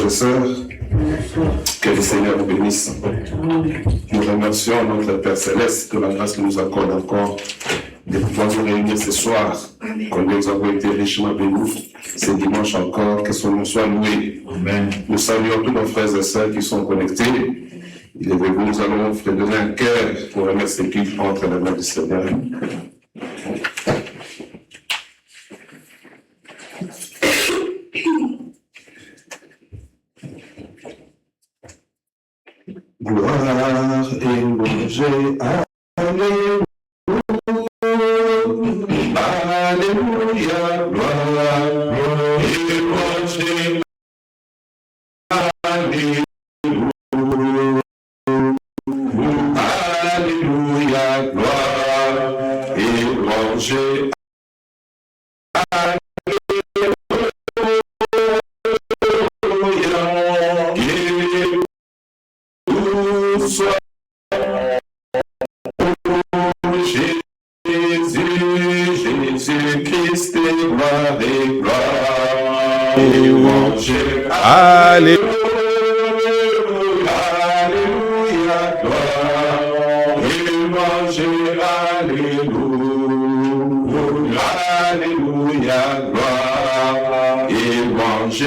frères et sœurs, que le Seigneur nous bénisse. Nous remercions notre Père Céleste de la grâce qu'il nous accorde encore de pouvoir nous réunir ce soir, comme nous avons été richement bénis ce dimanche encore, que son nom soit loué. Amen. Nous saluons tous nos frères et sœurs qui sont connectés. Il est venu, nous allons donner un cœur pour remercier qui entre la main du Seigneur. Gloire et louange, Alléluia, Alléluia, gloire et louange, Alléluia, Alléluia, gloire et louange, Jésus-Christ, gloire et gloire, et louange, Alléluia, Alléluia, gloire, et louange, Alléluia, Alléluia, gloire, et louange,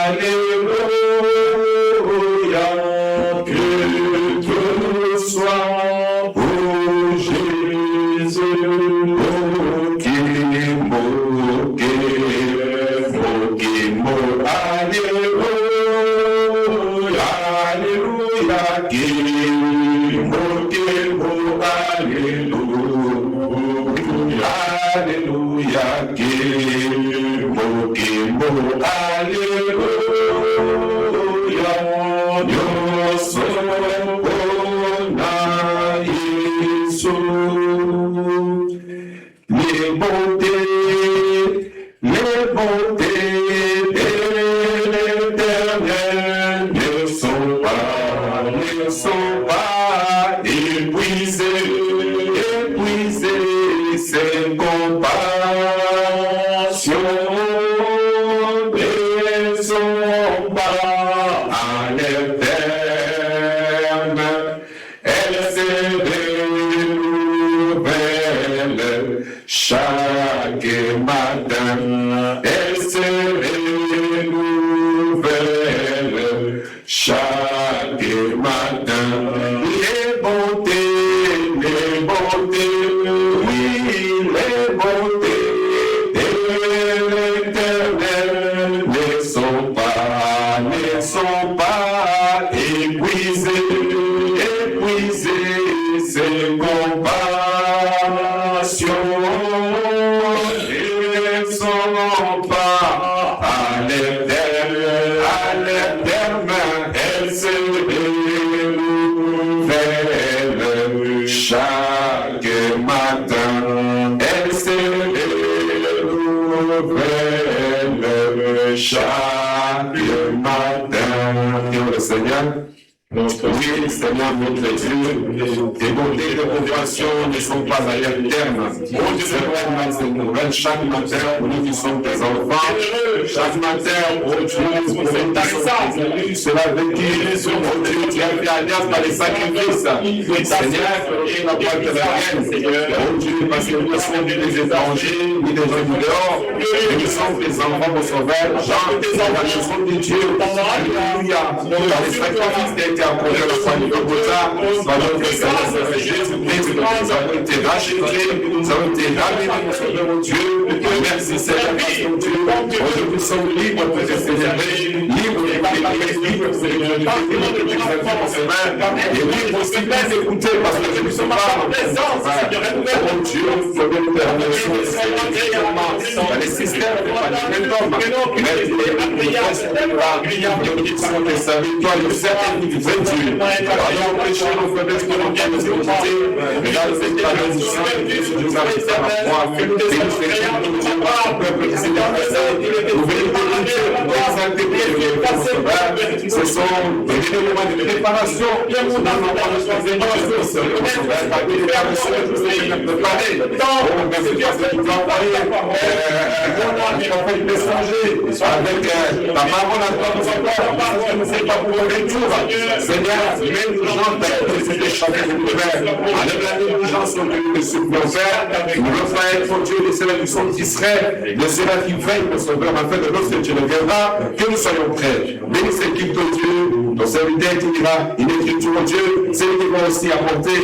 Alléluia, que tout soit pour Jésus. Alléluia, Alléluia, Dios ona Jésus. Les bontés de l'Éternel ne sont pas épuisées, ses compassions ne sont pas à l'éterne, elles se renouvellent chaque matin, elles se renouvellent chaque matin. Les bontés, oui, les bontés de l'Éternel ne sont pas épuisées, ses compassions ne sont pas à l'éternel, elles se renouvellent chaque matin, elles se renouvellent chaque matin. Prions le Seigneur. Oui, Seigneur, notre Dieu, tes bontés de compassion ne sont pas à l'éternel. Oh Dieu, c'est nouvelle chaque matin pour nous qui sommes tes enfants. Chaque matin, oh Dieu, pour cette taxe, cela veut dire, oh Dieu, tu as fait alliance par les sacrifices. Seigneur, et la voix de la reine, oh Dieu, parce que nous sommes des étrangers, ni des gens du dehors, et nous sommes tes enfants, mon sauveur, Jean, la chanson de Dieu. Alléluia. Par les sacrifices qui été accordé à la foi du Golgotha, par notre Seigneur Jésus-Christ, nous avons été rachetés, nous avons été ramenés, mon Dieu. Merci Seigneur, mon Dieu. Aujourd'hui, nous sommes libres pour te célébrer, libres de prier, libres de célébrer, libres de te faire en semaine, et libres aussi d'écouter, parce que nous sommes pas en présence. Mon Dieu, nous devons nous permettre dans les systèmes de l'homme, mais les serviteurs, le cercle individuel, Dieu. Pardon, péché, nos faiblesses, nos manquements, nos iniquités. Regarde cette bénédiction que Dieu nous a fait à la croix. Et nous faisons le peuple qui s'est déplacé. Nous venons de Dieu pour exalter Dieu. Ce sont des moments de préparation. Nous n'avons pas besoin de Jésus. La préparation de tout ce qui est préparé. On va se dire que nous avons envoyé on fait le messager avec la parole à toi, parce que nous ne sommes pas pour le retour. Seigneur, même les gens qui étaient chantés de prière, enlève la négligence de ce que nous faire. Nous voulons faire pour Dieu les sélections qui seraient, les sélections qui veillent pour sauveur, afin que lorsque Dieu reviendra, que nous soyons prêts. Bénis cette équipe de Dieu, ton serviteur qui dira une écriture de Dieu, c'est lui qui va aussi apporter,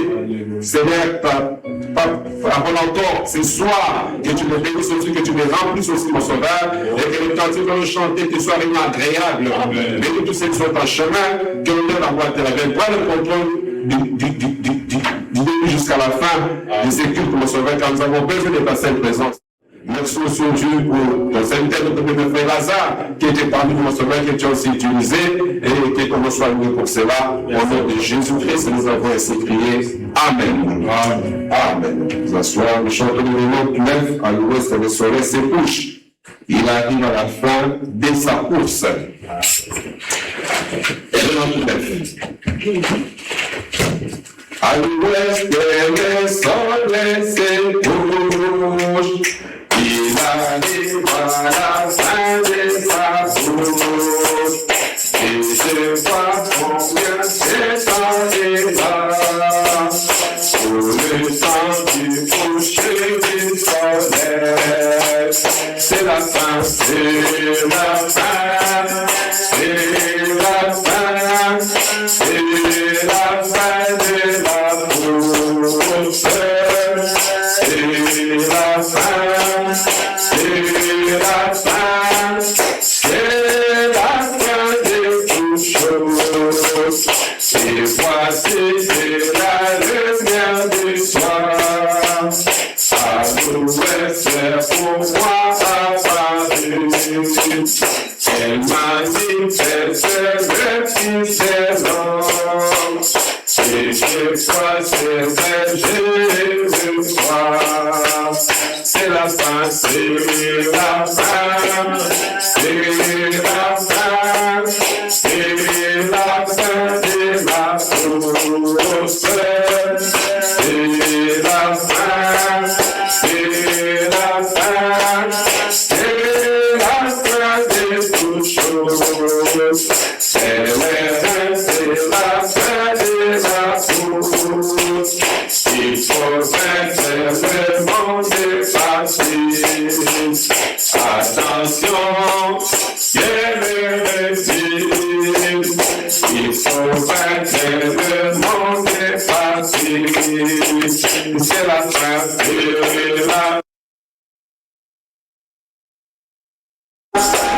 Seigneur, à bon entend, ce soir, que tu me bénisses aussi, que tu me remplisses aussi, mon sauveur, et que les cantiques que nous chanter te soient vraiment agréables. Bénis tous ceux qui sont en chemin, que nous donne la voix de la veille. Prends le contrôle du début jusqu'à la fin des équipes, mon sauveur, car nous avons besoin de ta sainte présence. Merci aussi Dieu pour ton serviteur, notre frère Lazare, qui était parmi nous, mon sauveur, que tu as aussi utilisé, et que ton nom soit loué pour cela. Au nom de Jésus-Christ, nous avons ainsi crié. Amen. Amen. Amen. Nous asseoir, nous chantons le numéro 9, à l'ouest, le soleil se couche. Il arrive à la fin de sa course. Et le numéro 9. À l'ouest, le soleil se couche. Il arrive à la fin de sa course. Et je vois combien c'est là. Pour le temps du coucher du soleil. C'est la fin, c'est la fin, c'est la fin, c'est la fin de la course. C'est la fin, c'est la fin, c'est la fin de toutes choses. Et voici c'est la lumière du soir. À l'ouest, c'est pour moi apparu. Elle manifeste le Fils de l'homme. Et je crois c'est vrai, je crois. C'est la fin, c'est la fin, c'est la fin, c'est la fin de la course. C'est la fin, c'est la fin, c'est la fin de toutes choses. C'est la fin de la course. Il faut vaincre le monde facile. Attention, guerre facile. Il faut vaincre le monde facile. C'est la fin de la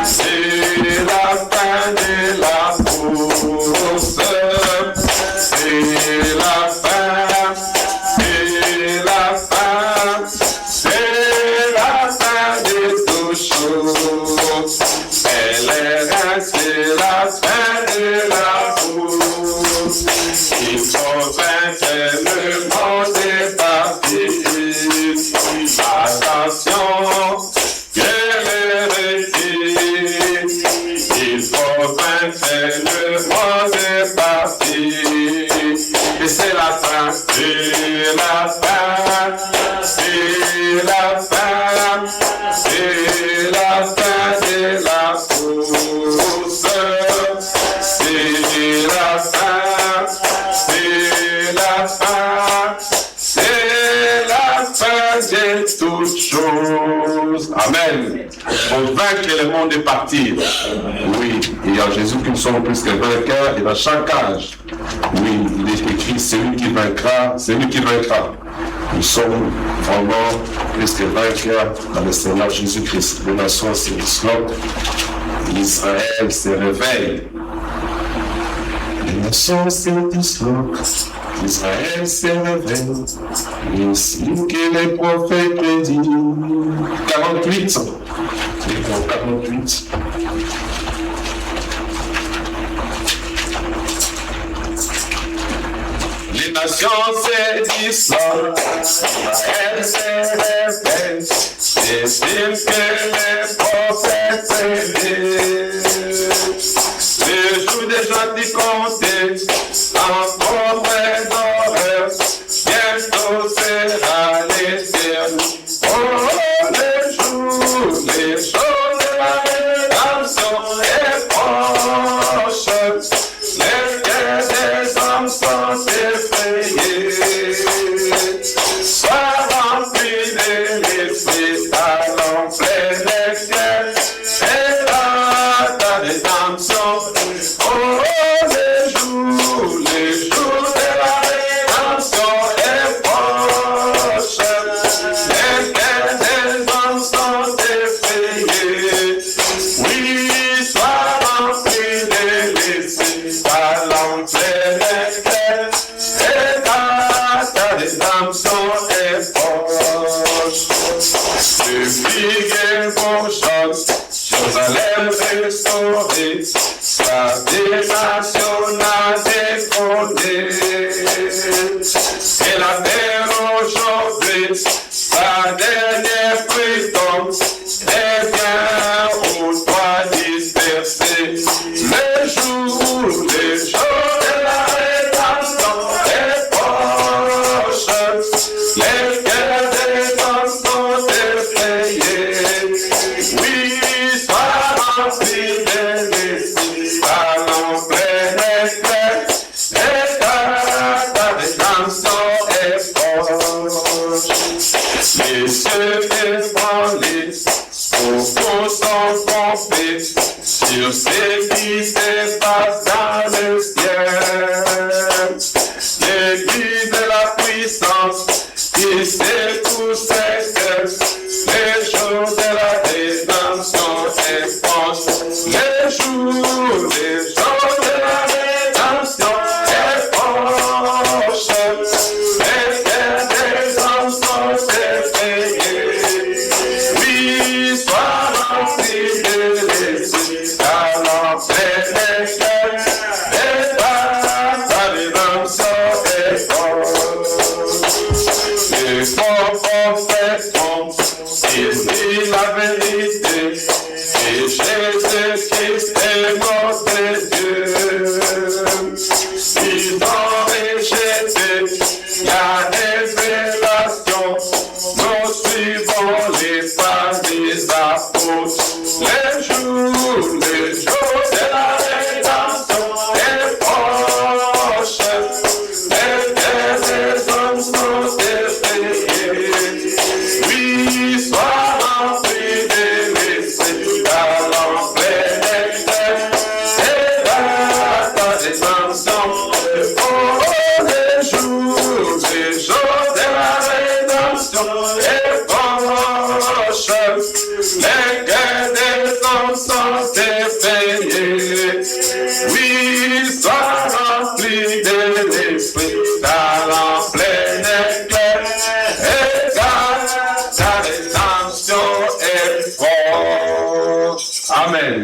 c'est la fin de la course. C'est la fin, c'est la fin, c'est la fin de toutes choses. Elle est c'est la fin de la course. Il faut vaincre le monde est parti. Attention, il faut vaincre le monde est parti. Et c'est la fin, c'est la fin, c'est la fin, c'est la fin de la course. C'est la fin, c'est la fin, c'est la fin de toutes choses. Amen. Pour vaincre le monde est parti. Oui, il y a Jésus qui nous sommes plus que vainqueurs et dans chaque âge. Oui, il est écrit, c'est lui qui vaincra, c'est lui qui vaincra. Nous sommes vraiment plus que vainqueurs dans le Seigneur Jésus-Christ. Les nations se disloquent, Israël se réveille. Les nations se disloquent, Israël se réveille. Ainsi que les prophètes disent. 48. 48. nation sédissant, elle se réveille, estime que les prophètes prédisent. Le jour des gentils comptés, encore moins d'horreur, bientôt sera l'éternel. Oh, les jours de la rédemption est proche, les cœurs des hommes sont effrayés. Sois rempli de l'esprit, allons plein d'excès, et là ta rédemption. Oh, les jours de la rédemption est proche, les cœurs des hommes sont effrayés. Oui, sois rempli de l'esprit, allons plein d'excès, et là ta rédemption est proche. Depuis que vos choses, Jérusalem restaurée, sa nationale défendée. Et la terre aujourd'hui, sa dernière prison, est bien au toit dispersé. Les jours de la rédemption est proche, les cœurs des hommes sont effrayés. Oui, sois rempli de l'esprit, allons plein éclair, et ta rédemption est proche. Les cieux ébranlés, beaucoup sont trompés sur ce qui se passe dans le ciel. L'église de la puissance, qui sait tous ses cœurs, les jours de la rédemption est proche. Les jours de la rédemption est proche. Les cœurs des hommes sont effrayés. Oui, sois rempli de l'esprit, allons plein d'excès, et ta rédemption est proche. Les faux prophètes trompent, ils disent la vérité, et Jésus-Christ est notre Dieu. Ils ont rejeté la révélation, nous suivons les pas des apôtres. Les jours de la rédemption est proche, les cœurs des hommes sont effrayés. Oui, sois rempli de l'esprit, allons plein d'excès, et là ta rédemption. Oh, les jours de la rédemption est proche, les cœurs des hommes sont effrayés. Oui, sois rempli de l'esprit, allons plein éclair, et ta rédemption est proche. Amen.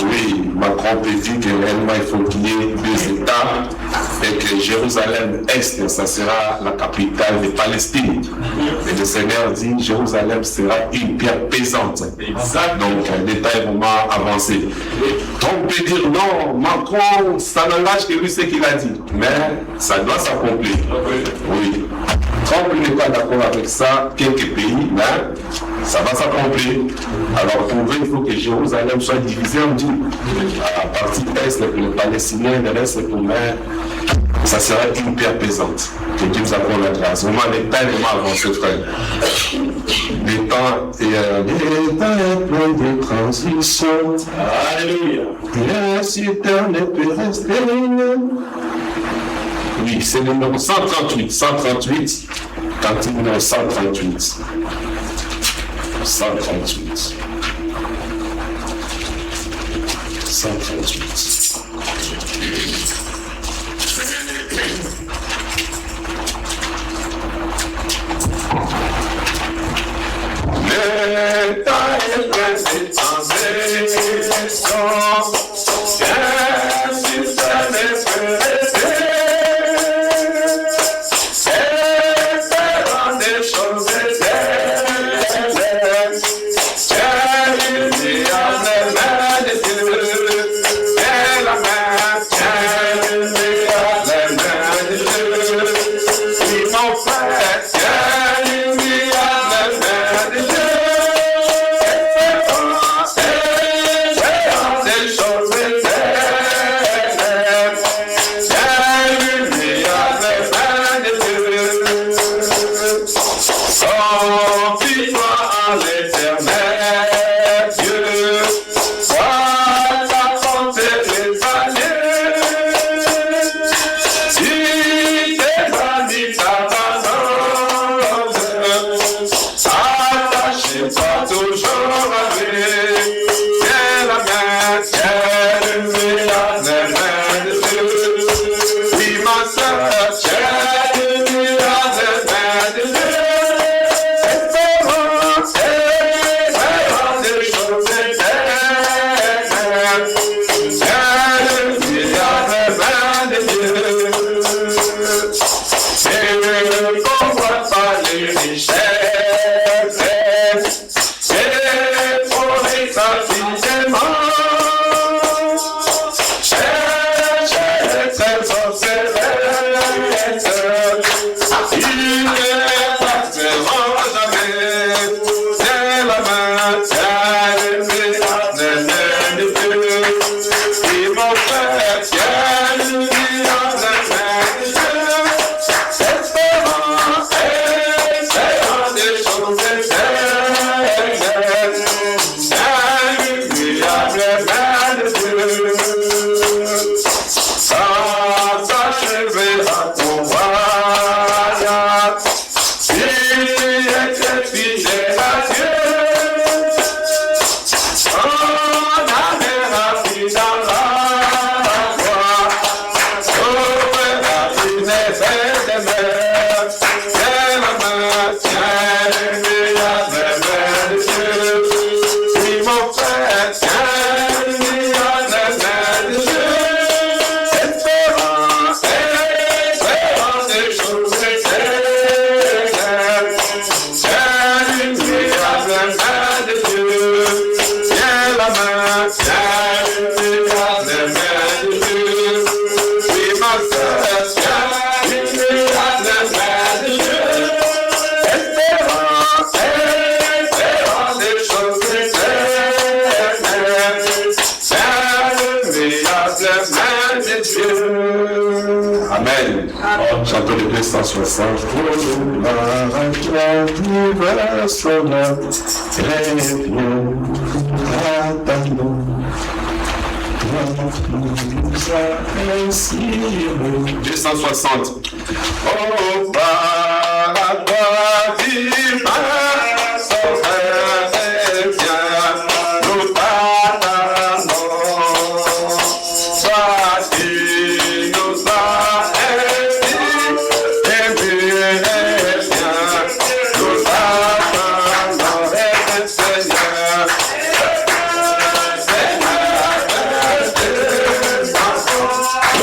Oui, Macron prédit que réellement il faut qu'il y ait deux États et que Jérusalem-Est, ça sera la capitale de Palestine. Et le Seigneur dit Jérusalem sera une pierre pesante. Donc l'État est vraiment avancé. Donc on peut dire non, Macron, ça n'engage que lui ce qu'il a dit. Mais ça doit s'accomplir. Oui. Quand on n'est pas d'accord avec ça, quelques pays, mais ça va s'accomplir. Alors pour eux, il faut que Jérusalem soit divisée en deux. La partie est pour les Palestiniens, le reste pour moi, ça sera une pierre pesante. Que Dieu nous accorde la grâce. Vraiment, les temps est vraiment avancé, frère. Les temps est plein de transition. Alléluia. L'inciteur ne peut rester. Oui, c'est le numéro 138. 138. Cantine numéro 138. 138. 138. Le temps est pressé sans exception. Si ça ne peut rester, confie-toi à l'Éternel Dieu. Vois ta pensée les années. Si tes amis t'abandonnent, attache-toi toujours à lui. Tiens la main, tiens-le à la main de Dieu. Oui, ma soeur, tiens-le à la main de Dieu. Espérance, espérance des choses éternelles. Tiens-le à la main de Dieu. Et ne convoite pas les richesses. Et pour les suffisamment. Cherche les trésors célestes. Ils ne partiront jamais. C'est la main, tiens-le à la main de Dieu. Et mon frère, tiens-le à la main de Dieu. Espérance, espérance des choses éternelles. Tiens-le à la main de Dieu. Sans achever à ton voyage, si était fidèle à Dieu, on amènera plus dans la voie, sauvera plus les éternels. Tiens la main, tiens-le à la main de Dieu. Oui, mon frère, tiens-le à la main de Dieu. Espérance, espérance des choses éternelles. Tiens-le à la main de Dieu. Tiens la main, tiens-le à la main de Dieu. Oui, ma soeur, tiens-le à la main de Dieu. Espérance, espérance des choses éternelles. Tiens-le à la main de Dieu. Amen. Chantons le 260. Oh, paradis divin, sauveur et bien, nous t'attendons. Toi qui nous as aimés, et bien, nous t'attendons, Seigneur.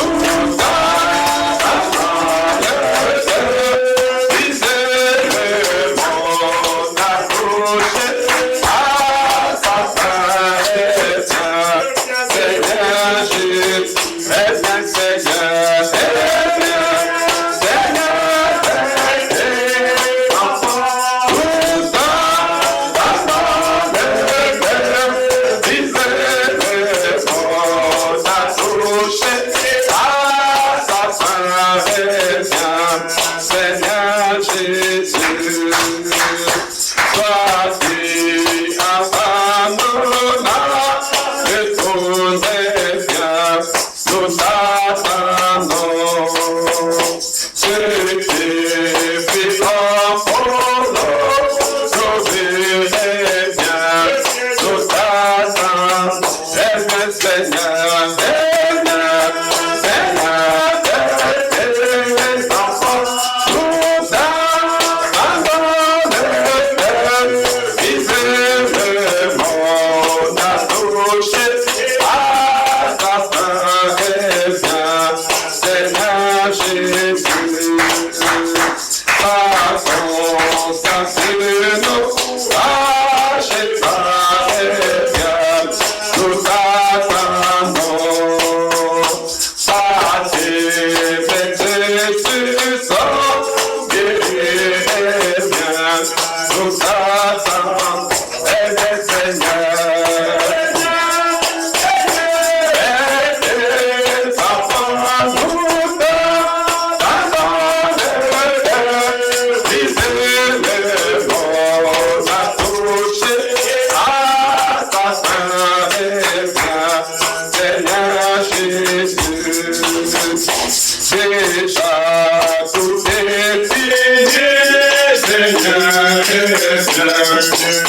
Nous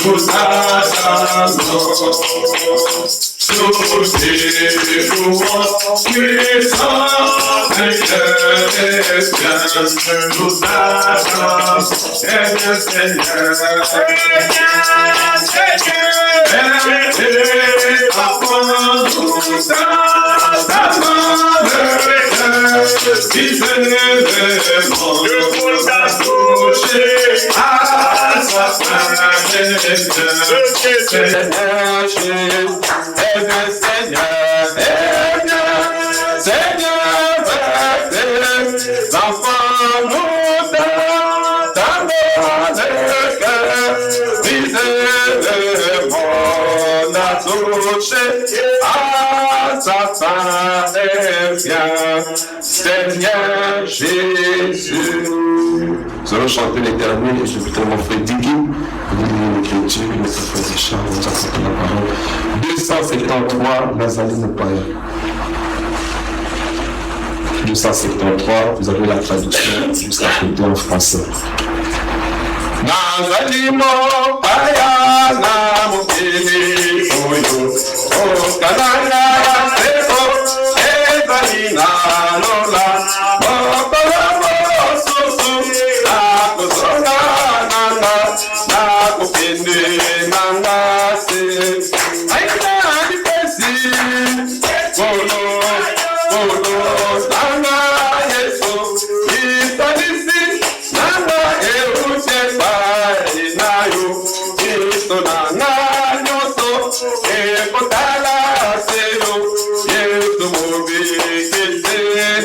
nous attendons. Nous dévouons puissance et nous attendons. Seigneur, Seigneur, Seigneur Jésus. Nous allons chanter l'Éternel et je vais mon frère Diggy. L'écriture, le frère Richard, nous acceptons la parole. 273, Nazaline Paya. 273, vous avez la traduction jusqu'à côté en français. Nazalimo Paya, Namukini, Oyo, Okananga, Sebo, Ezalina, Lola, Mokolamo, Susu, Nakosona, Nana, Nakopende, Nana, Se, Aina, Dipesi, Kolo, Kolo, Nana, Yeso, Itanisi, Nana, Euchepa, Inayo, Isto, Nana, Nyoso, Ekotala, Sero, Yesu, Mobi, Kese,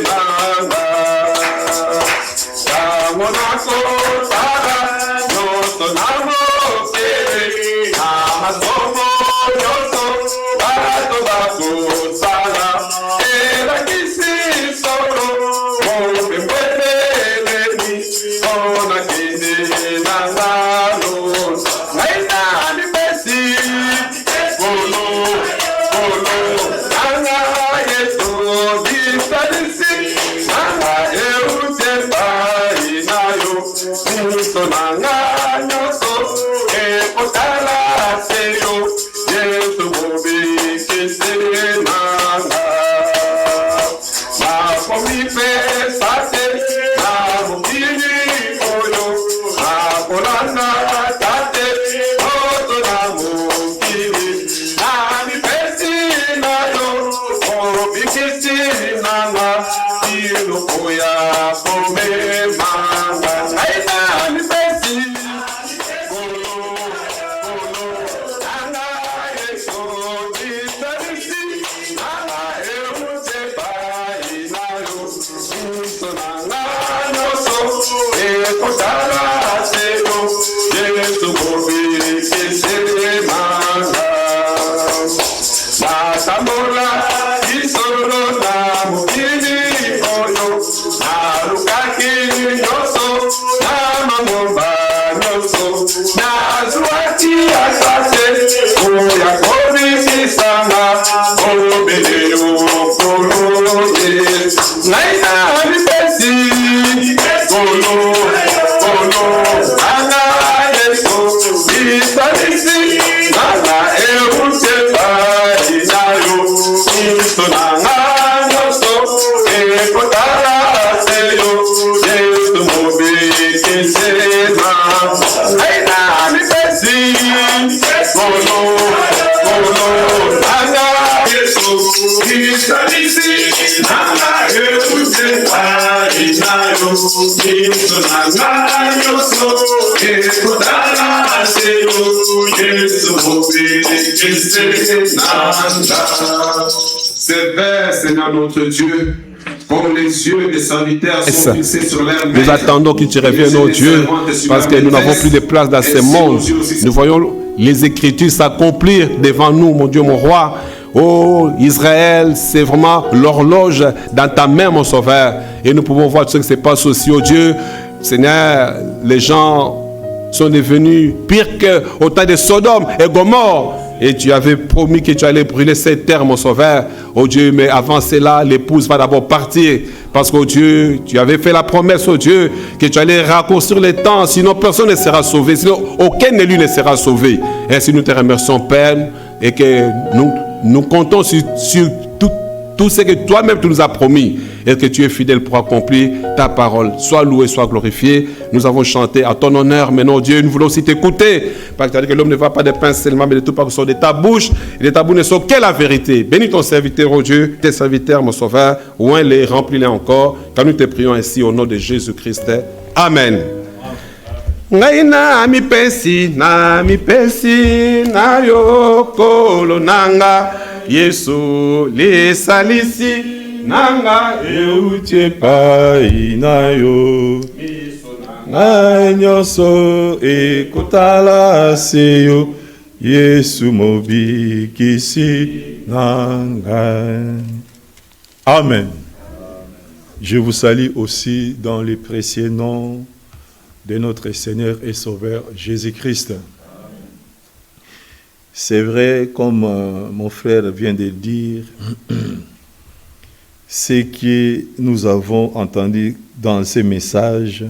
Nana, Yamonako, Tara, Nyoso, Namo, Kere, Namasomo, Nyoso, Bato, Bato, Sala, Era Kisi, Soro, Mobe, Mwene, Nemi, Ona, Kene, Nana, Nos, Naina, Nipesi, Kolo, Kolo, Nana, Yeso, Disadisi, Nana, Eutepa, Inayo, Niso, Nana, Nyoso, Ekotala, Seyo, Yesu, Mobi, Kese, Nana, Makomipe, Sate, Namukini, Oyo, Makolana, Tate, Oto, Namukini, Namipesi, Nayo, Mobi, Kese, Nana, Ilukoya, Pome, Manga, Naina, Namipesi, Kolo, Kolo, Nana, Yeso, Disadisi, Nana, Eutepa, Inayo, Niso, Nana, Nyoso, Ekotala, Sero, Yesu, Mobi, Kese, Manga, Masamora, Isoro, Namukini, Oyo, Narukaki, Nyoso, Namamomba, Nyoso, Nazuati, Asase, Oya, Kori, Isama, Obedeyo, Kolo, Yes, Naina, Nipesi, Kolo, Kolo, Nana, Yeso, Isadisi, Nana, Eutepa, Inayo, Niso, Nana, Nyoso, Ekotala, Seyo, Yesu, Mobi, Kese, Naina, Nipesi, Kolo, Kolo, Nana, Yeso, Isadisi, Nana, Eutepa, Inayo, Niso, Nana, Nyoso, Ekotala, Seyo, Yesu, Mobi, Kese, Nana. C'est vrai, Seigneur notre Dieu, comme les yeux des serviteurs sont fixés sur leur maître. Nous attendons que tu reviennes, ô Dieu, parce que nous n'avons plus de place dans ce monde. Nous voyons les Écritures s'accomplir devant nous, mon Dieu, mon roi. Oh Israël, c'est vraiment l'horloge dans ta main, mon sauveur. Et nous pouvons voir tout ce qui se passe aussi, oh Dieu. Seigneur, les gens sont devenus pires qu'au temps de Sodome et Gomorrhe. Et tu avais promis que tu allais brûler cette terre, mon sauveur. Oh Dieu, mais avant cela, l'épouse va d'abord partir. Parce que, oh Dieu, tu avais fait la promesse, oh Dieu, que tu allais raccourcir les temps. Sinon, personne ne sera sauvé. Sinon, aucun élu ne sera sauvé. Ainsi, nous te remercions, Père, et que nous comptons sur tout ce que toi-même tu nous as promis, et que tu es fidèle pour accomplir ta parole. Sois loué, sois glorifié. Nous avons chanté à ton honneur, mais non, Dieu, nous voulons aussi t'écouter. Parce que tu as dit que l'homme ne va pas de pain seulement, mais de tout par que sort de ta bouche. Et de ta bouche ne sort que la vérité. Bénis ton serviteur, oh Dieu, tes serviteurs, mon sauveur. Oins-les, remplis-les encore. Car nous te prions ainsi au nom de Jésus-Christ. Amen. Ngaina mi pensi na yo kolonanga Yesu le salisi nanga eutie pai na yo na nyoso e kotala seyo Yesu mobi kisi nanga. Amen. Je vous salue aussi dans le précieux nom de notre Seigneur et Sauveur Jésus-Christ. C'est vrai, comme mon frère vient de le dire, ce que nous avons entendu dans ces messages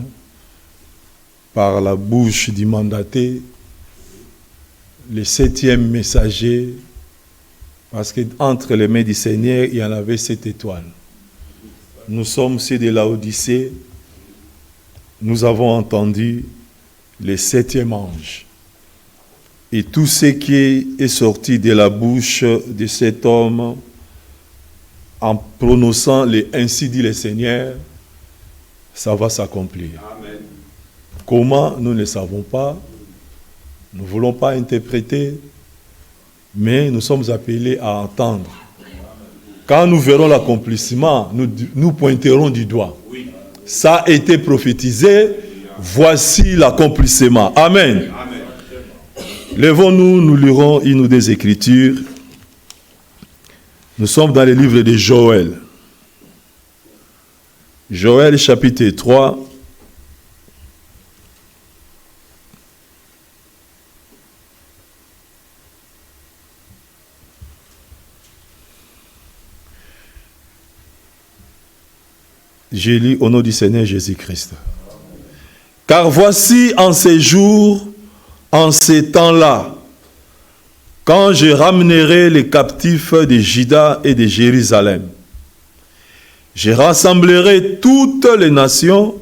par la bouche du mandaté, le 7e messager, parce qu'entre les mains du Seigneur, il y en avait 7 étoiles. Nous sommes ceux de Laodicée. Nous avons entendu le 7e ange. Et tout ce qui est sorti de la bouche de cet homme, en prononçant les « ainsi dit le Seigneur », ça va s'accomplir. Amen. Comment, nous ne savons pas. Nous ne voulons pas interpréter, mais nous sommes appelés à entendre. Quand nous verrons l'accomplissement, nous pointerons du doigt. Ça a été prophétisé, voici l'accomplissement. Amen. Amen. Levons-nous, nous lirons une ou deux écritures. Nous sommes dans le livre de Joël. Joël chapitre 3. Je lis au nom du Seigneur Jésus-Christ. Car voici en ces jours, en ces temps-là, quand je ramènerai les captifs de Juda et de Jérusalem, je rassemblerai toutes les nations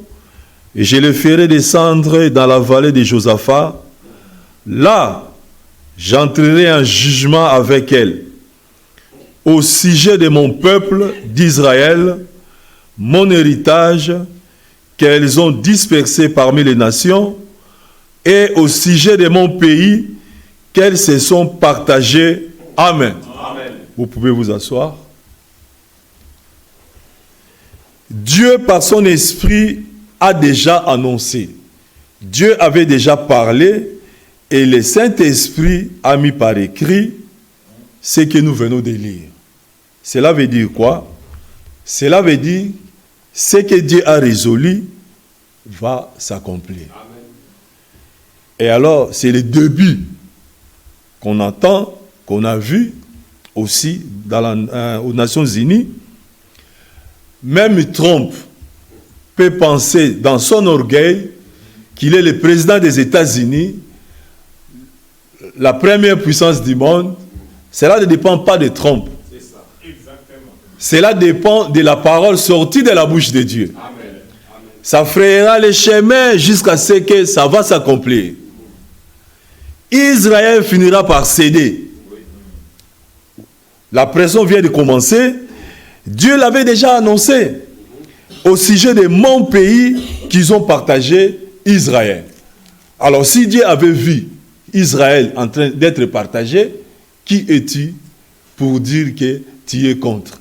et je les ferai descendre dans la vallée de Josaphat. Là, j'entrerai en jugement avec elles au sujet de mon peuple d'Israël, mon héritage qu'elles ont dispersé parmi les nations, et au sujet de mon pays qu'elles se sont partagées. Amen. Amen. Vous pouvez vous asseoir. Dieu, par son esprit, a déjà annoncé. Dieu avait déjà parlé et le Saint-Esprit a mis par écrit ce que nous venons de lire. Cela veut dire quoi? Cela veut dire ce que Dieu a résolu va s'accomplir. Et alors, c'est le début qu'on entend, qu'on a vu aussi aux Nations Unies. Même Trump peut penser dans son orgueil qu'il est le président des États-Unis, la première puissance du monde. Cela ne dépend pas de Trump. Cela dépend de la parole sortie de la bouche de Dieu. Amen. Amen. Ça frayera les chemins jusqu'à ce que ça va s'accomplir. Israël finira par céder. La pression vient de commencer. Dieu l'avait déjà annoncé au sujet de mon pays qu'ils ont partagé Israël. Alors si Dieu avait vu Israël en train d'être partagé, qui es-tu pour dire que tu es contre?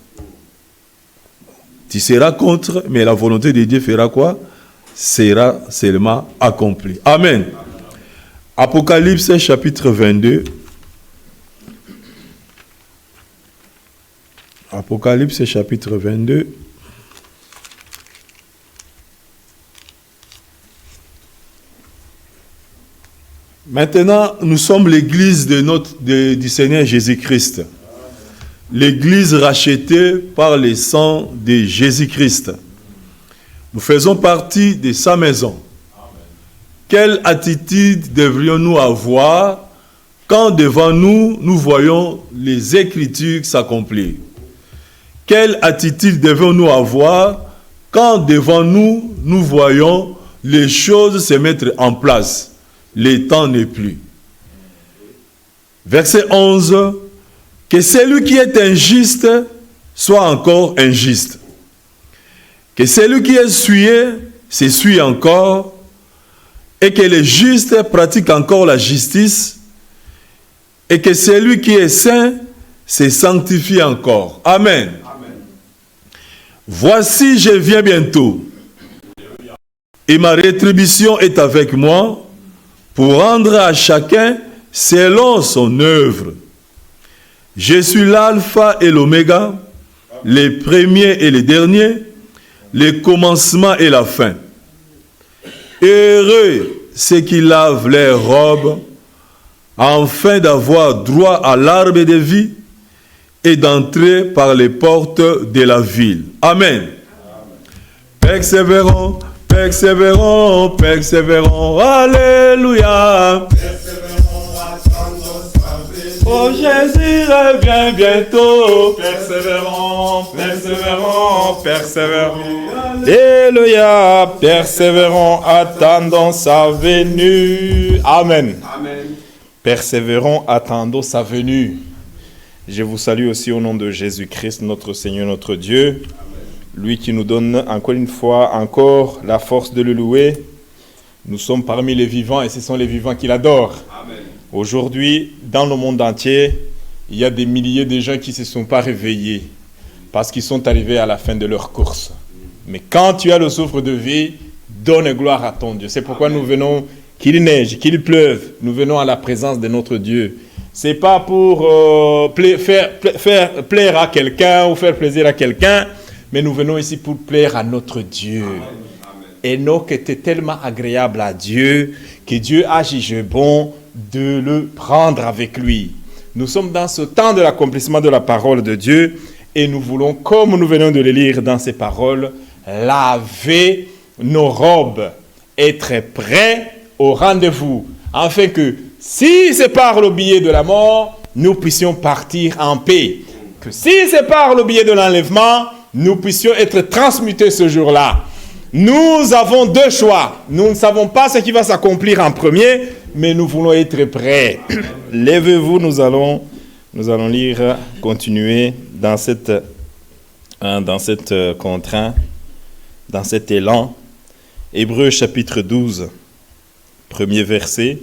Tu seras contre, mais la volonté de Dieu fera quoi? Sera seulement accomplie. Amen. Apocalypse chapitre 22. Apocalypse chapitre 22. Maintenant, nous sommes l'église du Seigneur Jésus-Christ. L'église rachetée par le sang de Jésus-Christ. Nous faisons partie de sa maison. Quelle attitude devrions-nous avoir quand devant nous, nous voyons les Écritures s'accomplir? Quelle attitude devons-nous avoir quand devant nous, nous voyons les choses se mettre en place? Le temps n'est plus. Verset 11. Que celui qui est injuste soit encore injuste. Que celui qui est souillé s'essuie encore. Et que le juste pratique encore la justice. Et que celui qui est saint se sanctifie encore. Amen. Amen. Voici, je viens bientôt. Et ma rétribution est avec moi pour rendre à chacun selon son œuvre. Je suis l'alpha et l'oméga, le premier et le dernier, le commencement et la fin. Heureux ceux qui lavent leurs robes, afin d'avoir droit à l'arbre de vie et d'entrer par les portes de la ville. Amen. Persévérons, persévérons, persévérons. Alléluia. Oh Jésus revient bientôt. Persévérons, persévérons, persévérons. Alléluia. Persévérons, attendons sa venue. Amen. Amen. Persévérons, attendons sa venue. Je vous salue aussi au nom de Jésus-Christ, notre Seigneur, notre Dieu. Lui qui nous donne encore une fois, encore la force de le louer. Nous sommes parmi les vivants et ce sont les vivants qui l'adorent. Amen. Aujourd'hui, dans le monde entier, il y a des milliers de gens qui ne se sont pas réveillés parce qu'ils sont arrivés à la fin de leur course. Mais quand tu as le souffle de vie, donne gloire à ton Dieu. C'est pourquoi nous venons, qu'il neige, qu'il pleuve, nous venons à la présence de notre Dieu. Ce n'est pas pour faire plaire à quelqu'un ou faire plaisir à quelqu'un, mais nous venons ici pour plaire à notre Dieu. Amen. Enoch était tellement agréable à Dieu que Dieu a jugé bon de le prendre avec lui. Nous sommes dans ce temps de l'accomplissement de la parole de Dieu et nous voulons, comme nous venons de le lire dans ces paroles, laver nos robes, être prêts au rendez-vous, afin que si c'est par le biais de la mort, nous puissions partir en paix. Que si c'est par le biais de l'enlèvement, nous puissions être transmutés ce jour-là. Nous avons deux choix. Nous ne savons pas ce qui va s'accomplir en premier, mais nous voulons être prêts. Lèvez-vous, nous allons lire, continuer dans cette contrainte, dans cet élan. Hébreux chapitre 12, premier verset.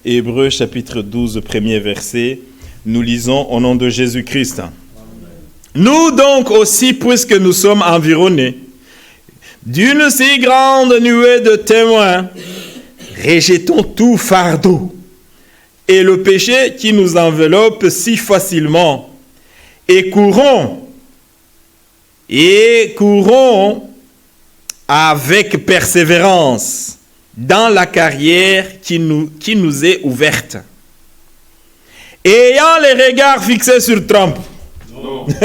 Hébreux chapitre 12, premier verset. Nous lisons au nom de Jésus-Christ. Nous donc aussi, puisque nous sommes environnés d'une si grande nuée de témoins, rejetons tout fardeau et le péché qui nous enveloppe si facilement et courons avec persévérance dans la carrière qui nous est ouverte. Ayant les regards fixés sur Trump.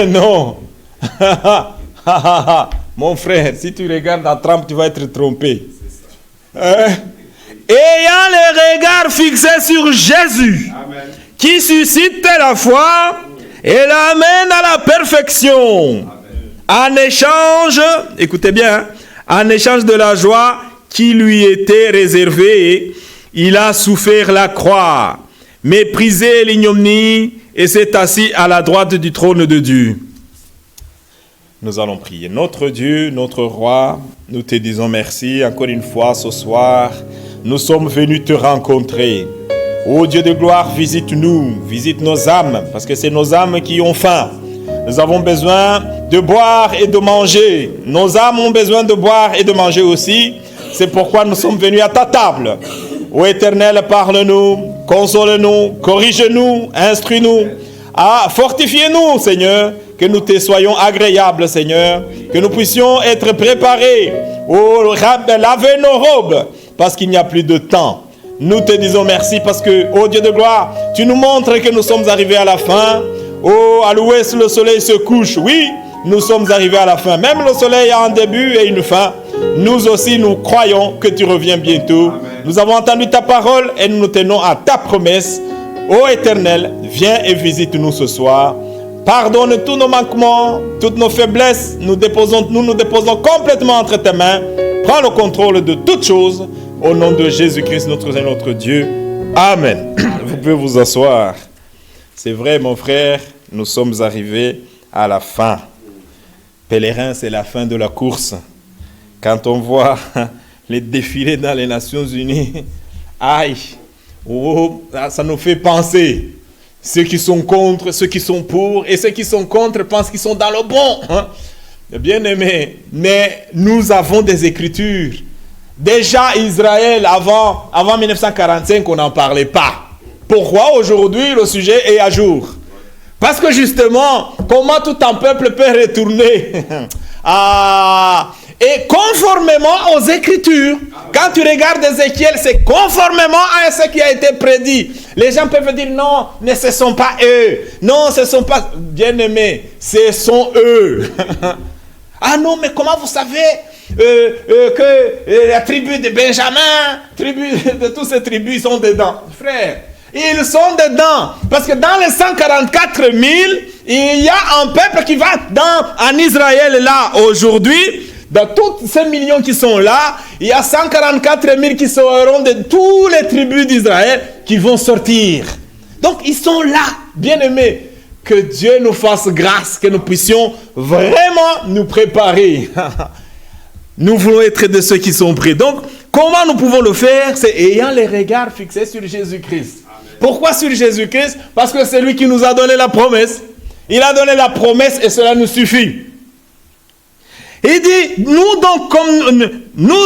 Non. Mon frère, si tu regardes à Trump, tu vas être trompé. Ayant les regards fixés sur Jésus, amen, qui suscite la foi et l'amène à la perfection. Amen. En échange, écoutez bien, en échange de la joie qui lui était réservée, il a souffert la croix, méprisé l'ignominie et s'est assis à la droite du trône de Dieu. Nous allons prier. Notre Dieu, notre Roi, nous te disons merci encore une fois ce soir. Nous sommes venus te rencontrer. Ô Dieu de gloire, visite-nous, visite nos âmes, parce que c'est nos âmes qui ont faim. Nous avons besoin de boire et de manger. Nos âmes ont besoin de boire et de manger aussi. C'est pourquoi nous sommes venus à ta table. Ô Éternel, parle-nous, console-nous, corrige-nous, instruis-nous. Fortifie-nous, Seigneur, que nous te soyons agréables, Seigneur, que nous puissions être préparés. Oh, laver nos robes, parce qu'il n'y a plus de temps. Nous te disons merci parce que, ô Dieu de gloire, tu nous montres que nous sommes arrivés à la fin. Oh, à l'ouest, le soleil se couche. Oui, nous sommes arrivés à la fin. Même le soleil a un début et une fin. Nous aussi, nous croyons que tu reviens bientôt. Amen. Nous avons entendu ta parole et nous nous tenons à ta promesse. Ô Éternel, viens et visite-nous ce soir. Pardonne tous nos manquements, toutes nos faiblesses. Nous nous déposons complètement entre tes mains. Prends le contrôle de toutes choses. Au nom de Jésus-Christ, notre Seigneur, notre Dieu. Amen. Vous pouvez vous asseoir. C'est vrai, mon frère, nous sommes arrivés à la fin. Pèlerin, c'est la fin de la course. Quand on voit les défilés dans les Nations Unies, aïe, oh, ça nous fait penser. Ceux qui sont contre, ceux qui sont pour, et ceux qui sont contre pensent qu'ils sont dans le bon. Hein? Bien aimé, mais nous avons des Écritures. Déjà, Israël, avant 1945, on n'en parlait pas. Pourquoi aujourd'hui le sujet est à jour? Parce que justement, comment tout un peuple peut retourner et conformément aux Écritures. Quand tu regardes Ézéchiel, c'est conformément à ce qui a été prédit. Les gens peuvent dire non, mais ce ne sont pas eux. Non, ce ne sont pas... Bien-aimés, ce sont eux. Ah non, mais comment vous savez que la tribu de Benjamin, de toutes ces tribus, ils sont dedans? Frère, ils sont dedans. Parce que dans les 144 000, il y a un peuple qui va en Israël là aujourd'hui. Dans tous ces millions qui sont là, il y a 144 000 qui seront de toutes les tribus d'Israël qui vont sortir. Donc ils sont là, bien-aimés. Que Dieu nous fasse grâce, que nous puissions vraiment nous préparer. Nous voulons être de ceux qui sont prêts. Donc, comment nous pouvons le faire? C'est ayant les regards fixés sur Jésus-Christ. Pourquoi sur Jésus-Christ? Parce que c'est lui qui nous a donné la promesse. Il a donné la promesse et cela nous suffit. Il dit, nous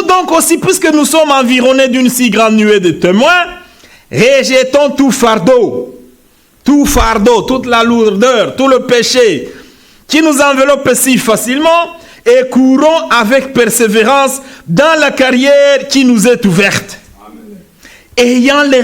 donc aussi, puisque nous sommes environnés d'une si grande nuée de témoins, rejetons tout fardeau, toute la lourdeur, tout le péché qui nous enveloppe si facilement et courons avec persévérance dans la carrière qui nous est ouverte. Amen. Ayant les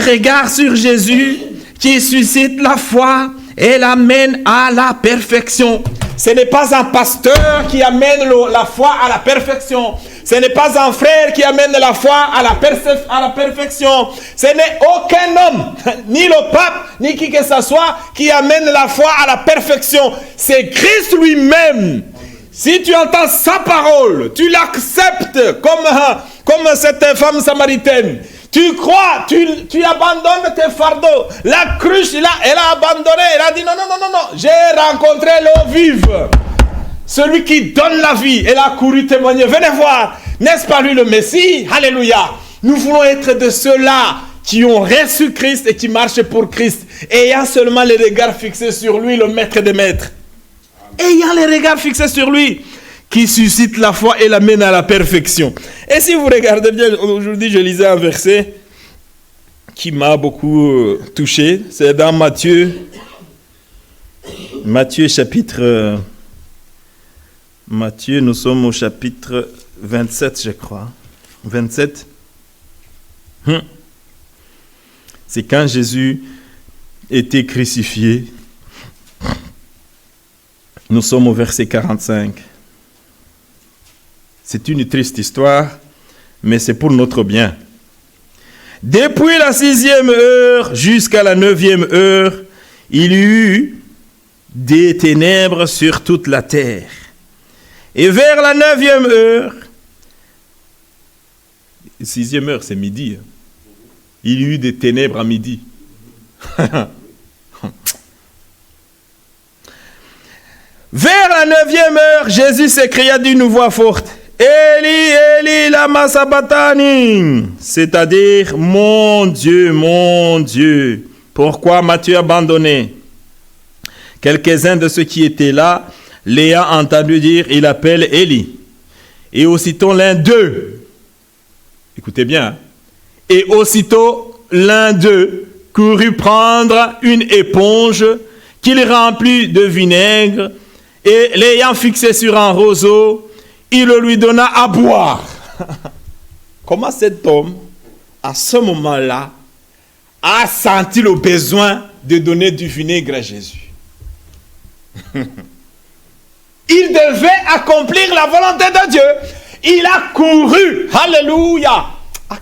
regards sur Jésus qui suscite la foi et l'amène à la perfection. Ce n'est pas un pasteur qui amène la foi à la perfection. Ce n'est pas un frère qui amène la foi à la perfection. Ce n'est aucun homme, ni le pape, ni qui que ce soit, qui amène la foi à la perfection. C'est Christ lui-même. Si tu entends sa parole, tu l'acceptes comme cette femme samaritaine. Tu crois, tu abandonnes tes fardeaux. La cruche, elle a abandonné. Elle a dit non. J'ai rencontré l'eau vive. Celui qui donne la vie. Elle a couru témoigner. Venez voir. N'est-ce pas lui le Messie? Alléluia. Nous voulons être de ceux-là qui ont reçu Christ et qui marchent pour Christ. Ayant seulement les regards fixés sur lui, le maître des maîtres. Ayant les regards fixés sur lui, qui suscite la foi et l'amène à la perfection. Et si vous regardez bien, aujourd'hui je lisais un verset qui m'a beaucoup touché. C'est dans Matthieu chapitre... Matthieu, nous sommes au chapitre 27, je crois. 27. C'est quand Jésus était crucifié. Nous sommes au verset 45. C'est une triste histoire, mais c'est pour notre bien. Depuis la 6e heure jusqu'à la 9e heure, il y eut des ténèbres sur toute la terre. Et vers la 9e heure, 6e heure, c'est midi. Il y eut des ténèbres à midi. Vers la 9e heure, Jésus s'écria d'une voix forte, Eli, Eli, lama sabachthani, c'est-à-dire, mon Dieu, pourquoi m'as-tu abandonné? Quelques-uns de ceux qui étaient là, l'ayant entendu dire, il appelle Eli. Et aussitôt l'un d'eux, écoutez bien, et aussitôt l'un d'eux courut prendre une éponge qu'il remplit de vinaigre, et l'ayant fixé sur un roseau, il le lui donna à boire. Comment cet homme à ce moment-là, a senti le besoin de donner du vinaigre à Jésus. Il devait accomplir la volonté de Dieu. Il a couru. Alléluia.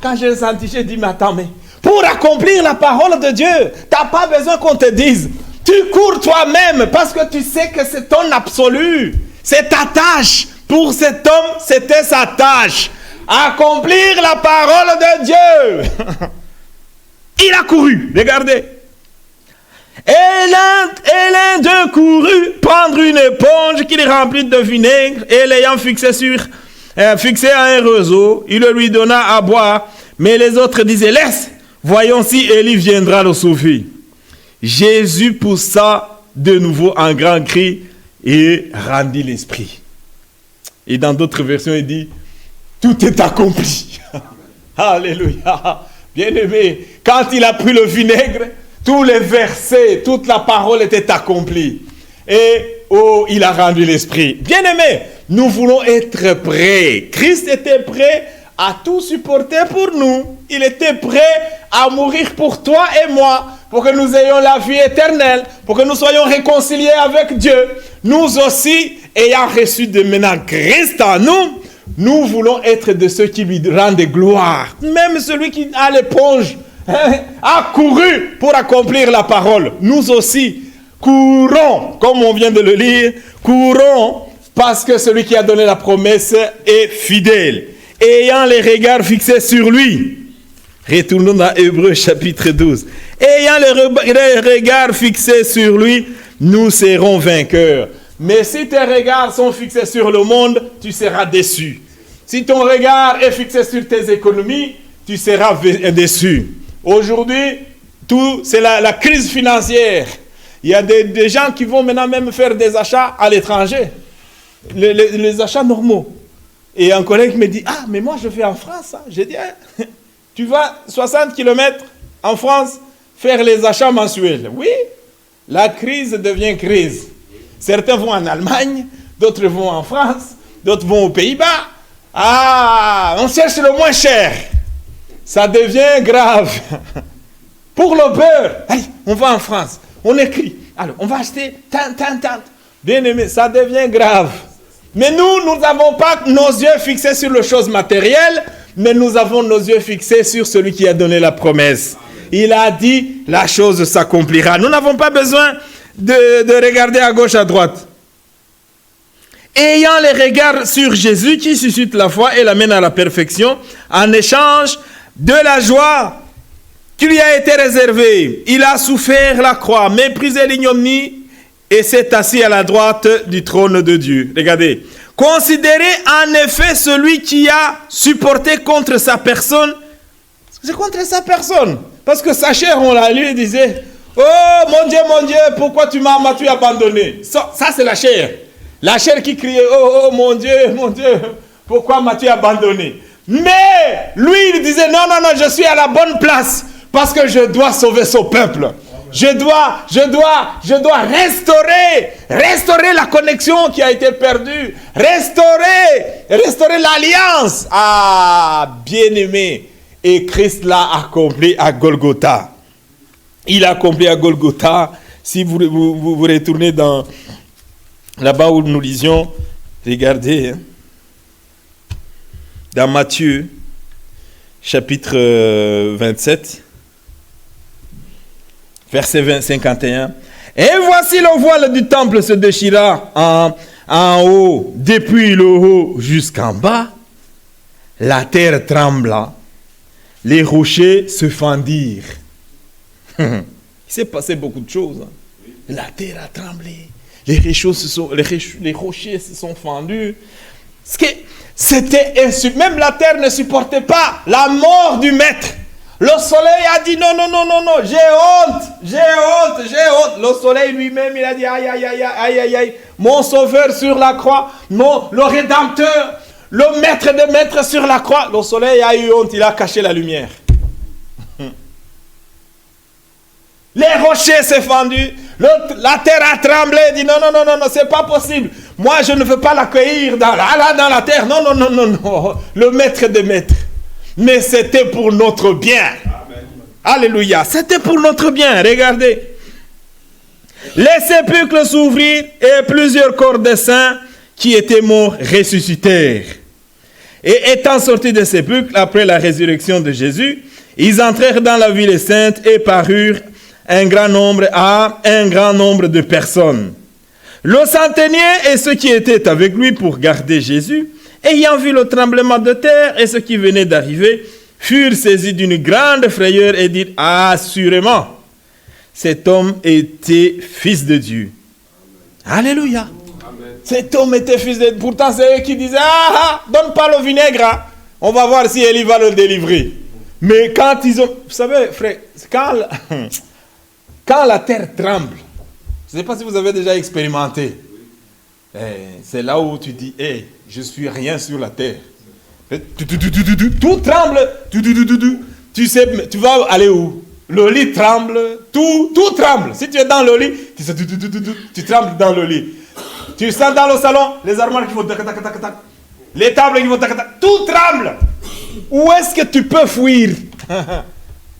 Quand j'ai senti, j'ai dit, mais attends, mais pour accomplir la parole de Dieu, tu n'as pas besoin qu'on te dise. Tu cours toi-même parce que tu sais que c'est ton absolu. C'est ta tâche. Pour cet homme, c'était sa tâche. Accomplir la parole de Dieu. Il a couru. Regardez. Et l'un d'eux courut prendre une éponge qu'il remplit de vinaigre et l'ayant fixé à un roseau, il le lui donna à boire. Mais les autres disaient, laisse, voyons si Élie viendra le sauver. Jésus poussa de nouveau un grand cri et rendit l'esprit. Et dans d'autres versions, il dit, tout est accompli. Alléluia. Bien-aimé, quand il a pris le vinaigre, tous les versets, toute la parole était accomplie. Et, il a rendu l'esprit. Bien-aimé, nous voulons être prêts. Christ était prêt à tout supporter pour nous. Il était prêt à mourir pour toi et moi, pour que nous ayons la vie éternelle, pour que nous soyons réconciliés avec Dieu. Nous aussi, ayant reçu de maintenant Christ en nous, nous voulons être de ceux qui lui rendent gloire. Même celui qui a l'éponge a couru pour accomplir la parole. Nous aussi, courons, comme on vient de le lire, courons parce que celui qui a donné la promesse est fidèle. Ayant les regards fixés sur lui. Retournons dans Hébreux chapitre 12. Ayant les regards fixés sur lui, nous serons vainqueurs. Mais si tes regards sont fixés sur le monde, tu seras déçu. Si ton regard est fixé sur tes économies, tu seras déçu. Aujourd'hui, c'est la crise financière. Il y a des gens qui vont maintenant même faire des achats à l'étranger. Les achats normaux. Et un collègue me dit, mais moi je vais en France. Hein. J'ai dit, tu vas 60 km en France faire les achats mensuels. Oui, la crise devient crise. Certains vont en Allemagne, d'autres vont en France, d'autres vont aux Pays-Bas. On cherche le moins cher. Ça devient grave. Pour le beurre, allez, on va en France, on écrit. Alors, on va acheter tant. Bien aimé, ça devient grave. Mais nous n'avons pas nos yeux fixés sur les choses matérielles, mais nous avons nos yeux fixés sur celui qui a donné la promesse. Il a dit, la chose s'accomplira. Nous n'avons pas besoin de regarder à gauche, à droite. Ayant les regards sur Jésus qui suscite la foi et l'amène à la perfection, en échange de la joie qui lui a été réservée. Il a souffert la croix, méprisé l'ignominie et s'est assis à la droite du trône de Dieu. Regardez. Considérez en effet celui qui a supporté contre sa personne. C'est contre sa personne. Parce que sa chair, on l'a lu et disait, oh mon Dieu, pourquoi tu m'as-tu abandonné? Ça c'est la chair. La chair qui criait, oh mon Dieu, pourquoi m'as-tu abandonné? Mais lui, il disait, non, je suis à la bonne place parce que je dois sauver son peuple. Je dois restaurer la connexion qui a été perdue, restaurer l'alliance. Bien-aimé. Et Christ l'a accompli à Golgotha. Il a accompli à Golgotha. Si vous retournez là-bas où nous lisions, regardez, dans Matthieu, chapitre 27, verset 51. Et voici le voile du temple se déchira en haut, depuis le haut jusqu'en bas. La terre trembla, les rochers se fendirent. Il s'est passé beaucoup de choses. Hein. La terre a tremblé, les rochers se sont fendus. C'était même la terre ne supportait pas la mort du maître. Le soleil a dit non, j'ai honte. Le soleil lui-même, il a dit aïe, mon sauveur sur la croix, le rédempteur, le maître des maîtres sur la croix. Le soleil a eu honte, il a caché la lumière. Les rochers s'est fendus, la terre a tremblé, dit non, c'est pas possible. Moi, je ne veux pas l'accueillir dans la terre. Non, le maître des maîtres. mais c'était pour notre bien. Amen. Alléluia, c'était pour notre bien. Regardez. Les sépulcres s'ouvrirent et plusieurs corps de saints qui étaient morts ressuscitèrent. Et étant sortis des sépulcres après la résurrection de Jésus, ils entrèrent dans la ville sainte et parurent à un grand nombre de personnes. Le centenier et ceux qui étaient avec lui pour garder Jésus, ayant vu le tremblement de terre et ce qui venait d'arriver, furent saisis d'une grande frayeur et dirent « Assurément, cet homme était fils de Dieu. » Alléluia. Amen. Cet homme était fils de Dieu. Pourtant, c'est eux qui disaient « Ah, donne pas le vinaigre. Hein. On va voir si Élie va le délivrer. » Mais quand ils ont... Vous savez, frère, quand la terre tremble, je ne sais pas si vous avez déjà expérimenté, c'est là où tu dis, hey, je ne suis rien sur la terre. Tout tremble. Tu sais, tu vas aller où? Le lit tremble, tout tremble. Si tu es dans le lit, tu trembles dans le lit. Tu sens dans le salon, les armoires qui vont tac, tac, tac, tac, les tables qui vont tac, tac, tout tremble. Où est-ce que tu peux fuir?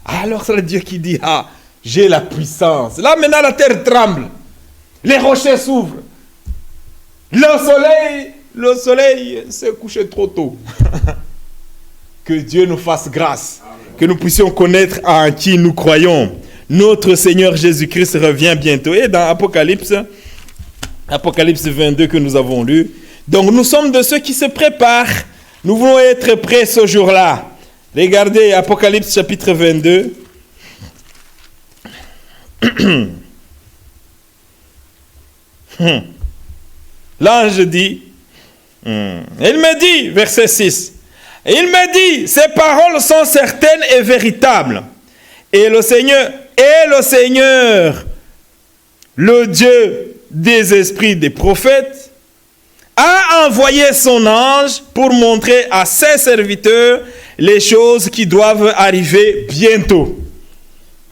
Alors c'est le Dieu qui dit, ah, j'ai la puissance. Là maintenant la terre tremble. Les rochers s'ouvrent. Le soleil s'est couché trop tôt. Que Dieu nous fasse grâce. Que nous puissions connaître en qui nous croyons. Notre Seigneur Jésus-Christ revient bientôt. Et dans Apocalypse 22 que nous avons lu. Donc nous sommes de ceux qui se préparent. Nous voulons être prêts ce jour-là. Regardez Apocalypse chapitre 22. L'ange dit, il me dit, verset 6, il me dit, ces paroles sont certaines et véritables. Et le Seigneur, le Dieu des esprits des prophètes, a envoyé son ange pour montrer à ses serviteurs les choses qui doivent arriver bientôt.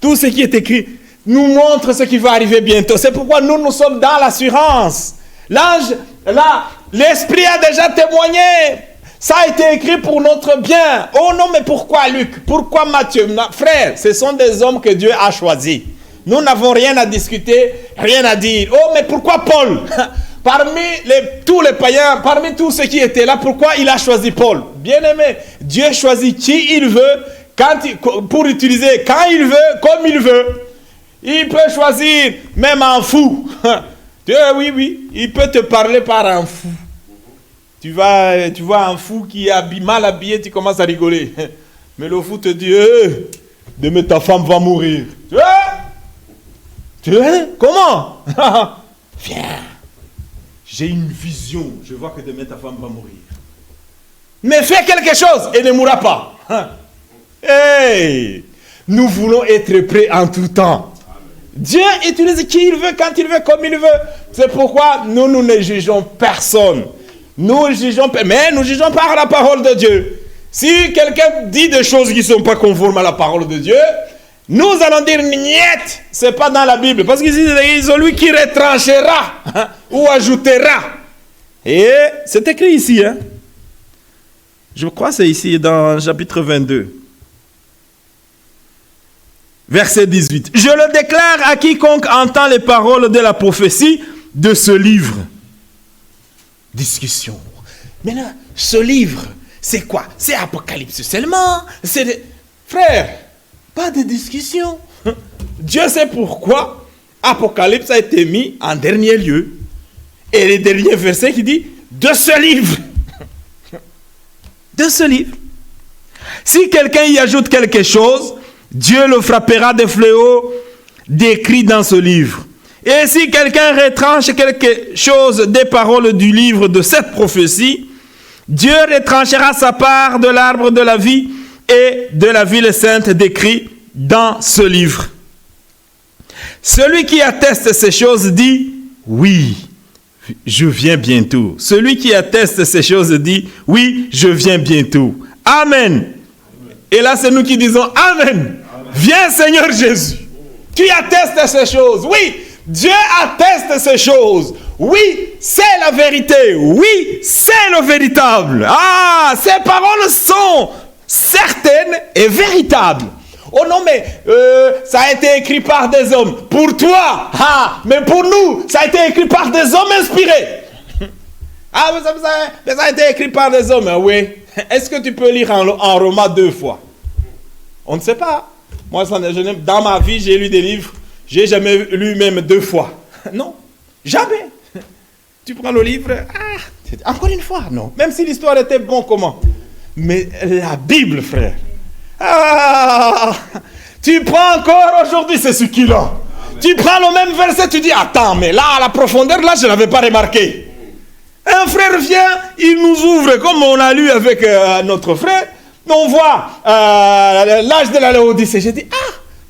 Tout ce qui est écrit nous montre ce qui va arriver bientôt. C'est pourquoi nous sommes dans l'assurance. L'ange, là, l'Esprit a déjà témoigné. Ça a été écrit pour notre bien. Oh non, mais pourquoi Luc? Pourquoi Matthieu? Frère, ce sont des hommes que Dieu a choisis. Nous n'avons rien à discuter, rien à dire. Oh, mais pourquoi Paul? Parmi tous les païens, parmi tous ceux qui étaient là, pourquoi il a choisi Paul? Bien-aimé, Dieu choisit qui il veut, pour utiliser quand il veut, comme il veut. Il peut choisir même un fou. Oui, il peut te parler par un fou. Tu vois un fou qui est mal habillé, tu commences à rigoler. Mais le fou te dit, demain ta femme va mourir. Tu vois? Comment? Viens. J'ai une vision. Je vois que demain ta femme va mourir. Mais fais quelque chose et ne mourra pas. Hey! Nous voulons être prêts en tout temps. Dieu utilise qui il veut, quand il veut, comme il veut. C'est pourquoi nous ne jugeons personne. Nous jugeons par la parole de Dieu. Si quelqu'un dit des choses qui ne sont pas conformes à la parole de Dieu, nous allons dire niet, c'est pas dans la Bible. Parce qu'il dit celui qui retranchera ou ajoutera. Et c'est écrit ici. Je crois que c'est ici dans chapitre 22. Verset 18. Je le déclare à quiconque entend les paroles de la prophétie de ce livre. Discussion. Maintenant, ce livre, c'est quoi? C'est Apocalypse seulement. Frère, pas de discussion. Dieu sait pourquoi Apocalypse a été mis en dernier lieu. Et le dernier verset qui dit de ce livre. De ce livre. Si quelqu'un y ajoute quelque chose, Dieu le frappera de fléaux décrits dans ce livre. Et si quelqu'un retranche quelque chose des paroles du livre de cette prophétie, Dieu retranchera sa part de l'arbre de la vie et de la ville sainte décrit dans ce livre. Celui qui atteste ces choses dit « Oui, je viens bientôt. » Celui qui atteste ces choses dit « Oui, je viens bientôt. » Amen. Et là, c'est nous qui disons « Amen. » Viens Seigneur Jésus. Tu attestes ces choses. Oui, Dieu atteste ces choses. Oui, c'est la vérité. Oui, c'est le véritable. Ah, ces paroles sont certaine et véritable. Oh non, mais ça a été écrit par des hommes. Pour toi, mais pour nous, ça a été écrit par des hommes inspirés. Ah, mais ça a été écrit par des hommes, oui. Est-ce que tu peux lire en Romains 2 fois? On ne sait pas. Moi, dans ma vie, j'ai lu des livres, j'ai jamais lu même 2 fois. Non, jamais. Tu prends le livre, encore une fois, non. Même si l'histoire était bon, comment? Mais la Bible, frère. Tu prends encore aujourd'hui, c'est succulent. Tu prends le même verset, tu dis, attends, mais là, à la profondeur, là, je ne l'avais pas remarqué. Un frère vient, il nous ouvre, comme on a lu avec notre frère, on voit l'âge de la Laodicée. J'ai dit,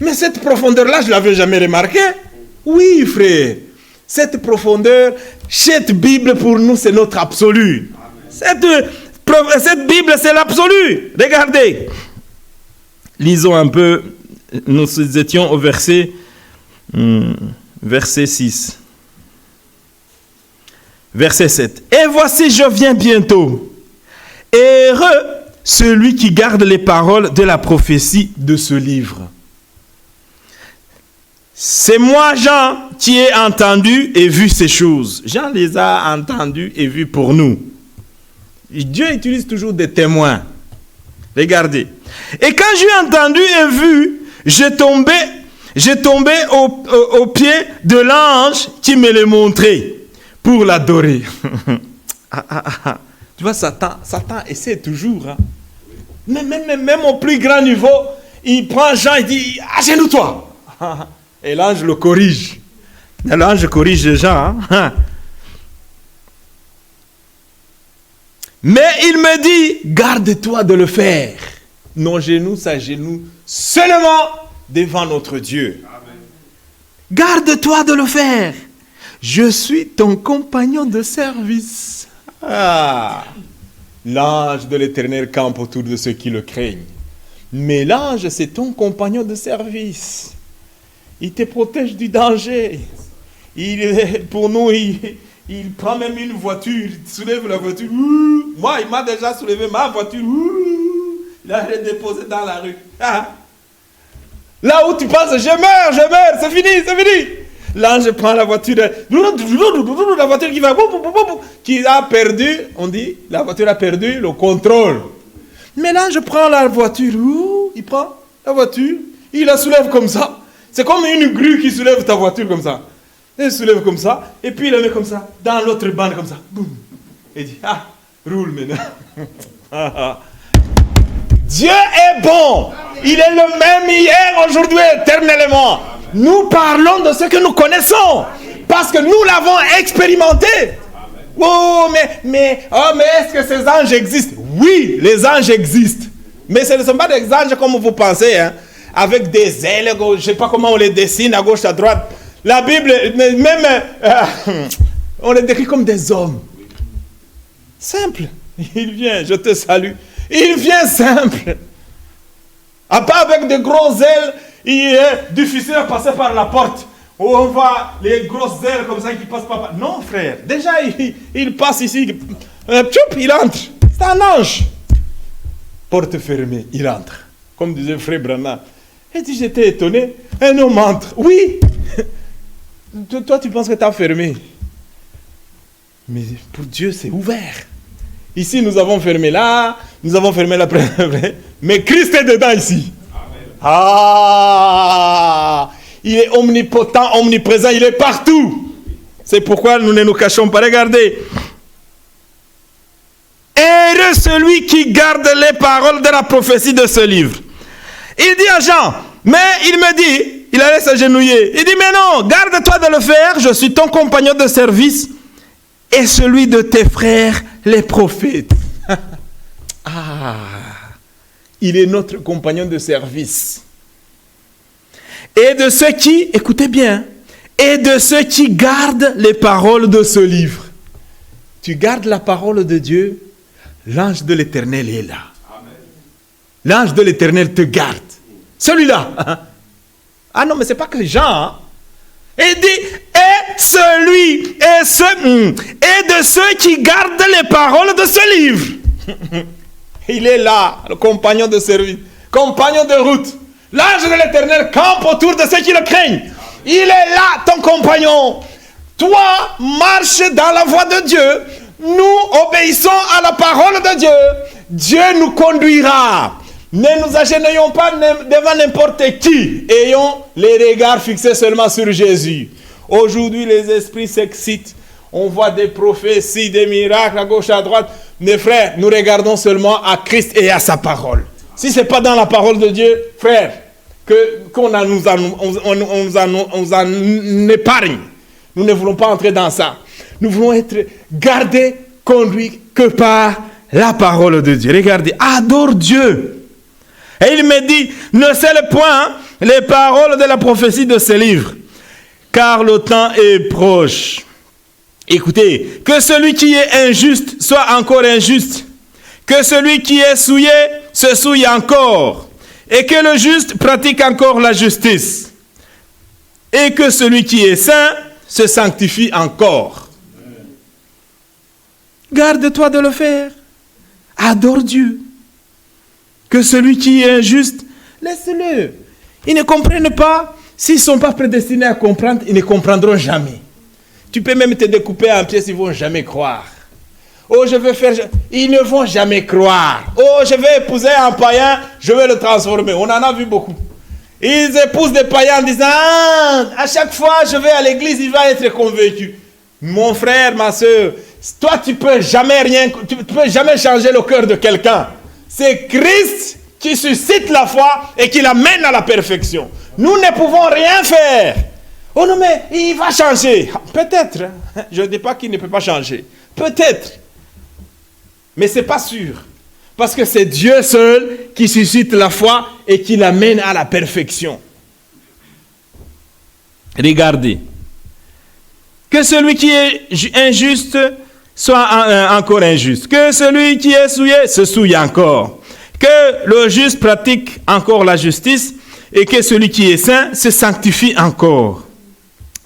mais cette profondeur-là, je ne l'avais jamais remarqué. Oui, frère, cette profondeur, cette Bible, pour nous, c'est notre absolu. Cette Bible, c'est l'absolu. Regardez. Lisons un peu, nous étions au verset 6. Verset 7. Et voici, je viens bientôt. Heureux celui qui garde les paroles de la prophétie de ce livre. C'est moi, Jean, qui ai entendu et vu ces choses. Jean les a entendues et vues pour nous. Dieu utilise toujours des témoins. Regardez. Et quand j'ai entendu et vu, j'ai tombé au pied de l'ange qui me l'a montré pour l'adorer. Tu vois, Satan essaie toujours. Hein. Même au plus grand niveau, il prend Jean et dit, agenouille-toi. Et l'ange le corrige. L'ange corrige Jean. Hein. Mais il me dit, garde-toi de le faire. Nos genoux s'agenouillent seulement devant notre Dieu. Amen. Garde-toi de le faire. Je suis ton compagnon de service. L'ange de l'Éternel campe autour de ceux qui le craignent. Mais l'ange, c'est ton compagnon de service. Il te protège du danger. Pour nous, il prend même une voiture, il soulève la voiture. Moi, il m'a déjà soulevé ma voiture. Il a redéposé dans la rue. Là où tu penses, je meurs, c'est fini. L'ange prend la voiture, la voiture qui a perdu, on dit, la voiture a perdu le contrôle. Mais l'ange prend la voiture, il prend la voiture, il la soulève comme ça. C'est comme une grue qui soulève ta voiture comme ça. Il soulève comme ça, et puis il la met comme ça, dans l'autre bande comme ça. Boum. Et dit, roule maintenant. Dieu est bon. Il est le même hier, aujourd'hui, éternellement. Nous parlons de ce que nous connaissons. Parce que nous l'avons expérimenté. Oh, mais est-ce que ces anges existent? Oui, les anges existent. Mais ce ne sont pas des anges comme vous pensez, hein, avec des ailes, je ne sais pas comment on les dessine à gauche, à droite. La Bible, même, on les décrit comme des hommes. Simple. Il vient, je te salue. Il vient simple. Pas avec de grosses ailes, il est difficile à passer par la porte. Où on voit les grosses ailes comme ça qui passent pas par... Non, frère. Déjà, il passe ici. Il entre. C'est un ange. Porte fermée, il entre. Comme disait frère Branham. Et dit, j'étais étonné. Un homme entre. Oui. Toi, tu penses que tu as fermé. Mais pour Dieu, c'est ouvert. Ici, nous avons fermé là. Nous avons fermé la première. Mais Christ est dedans ici. Amen. Il est omnipotent, omniprésent. Il est partout. C'est pourquoi nous ne nous cachons pas. Regardez. Heureux celui qui garde les paroles de la prophétie de ce livre. Il dit à Jean, mais il me dit, il allait s'agenouiller. Il dit, mais non, garde-toi de le faire, je suis ton compagnon de service et celui de tes frères, les prophètes. Il est notre compagnon de service. Et de ceux qui, écoutez bien, et de ceux qui gardent les paroles de ce livre. Tu gardes la parole de Dieu, l'ange de l'Éternel est là. Amen. L'ange de l'Éternel te garde. Celui-là. Ah non, mais c'est pas que Jean. Hein? Il dit, et de ceux qui gardent les paroles de ce livre. Il est là, le compagnon de service, compagnon de route. L'ange de l'Éternel campe autour de ceux qui le craignent. Il est là, ton compagnon. Toi, marche dans la voie de Dieu. Nous obéissons à la parole de Dieu. Dieu nous conduira. Ne nous agenouillons pas devant n'importe qui. Ayons les regards fixés seulement sur Jésus. Aujourd'hui, les esprits s'excitent. On voit des prophéties, des miracles à gauche, à droite. Mes frères, nous regardons seulement à Christ et à sa parole. Si ce n'est pas dans la parole de Dieu, frère, qu'on nous en épargne. Nous ne voulons pas entrer dans ça. Nous voulons être gardés, conduits que par la parole de Dieu. Regardez, adore Dieu. Et il me dit, ne scelle point les paroles de la prophétie de ce livre, car le temps est proche. Écoutez, que celui qui est injuste soit encore injuste, que celui qui est souillé se souille encore, et que le juste pratique encore la justice, et que celui qui est saint se sanctifie encore. Garde-toi de le faire. Adore Dieu. Que celui qui est injuste, laisse-le. Ils ne comprennent pas. S'ils ne sont pas prédestinés à comprendre, ils ne comprendront jamais. Tu peux même te découper en pièces, ils ne vont jamais croire. Oh, je vais faire... Ils ne vont jamais croire. Oh, je vais épouser un païen, je vais le transformer. On en a vu beaucoup. Ils épousent des païens en disant, ah, à chaque fois je vais à l'église, il va être convaincu. Mon frère, ma soeur, toi tu peux jamais changer le cœur de quelqu'un. C'est Christ qui suscite la foi et qui l'amène à la perfection. Nous ne pouvons rien faire. Oh non, mais il va changer. Peut-être. Je ne dis pas qu'il ne peut pas changer. Peut-être. Mais ce n'est pas sûr. Parce que c'est Dieu seul qui suscite la foi et qui l'amène à la perfection. Regardez. Que celui qui est injuste soit encore injuste. Que celui qui est souillé se souille encore. Que le juste pratique encore la justice et que celui qui est saint se sanctifie encore.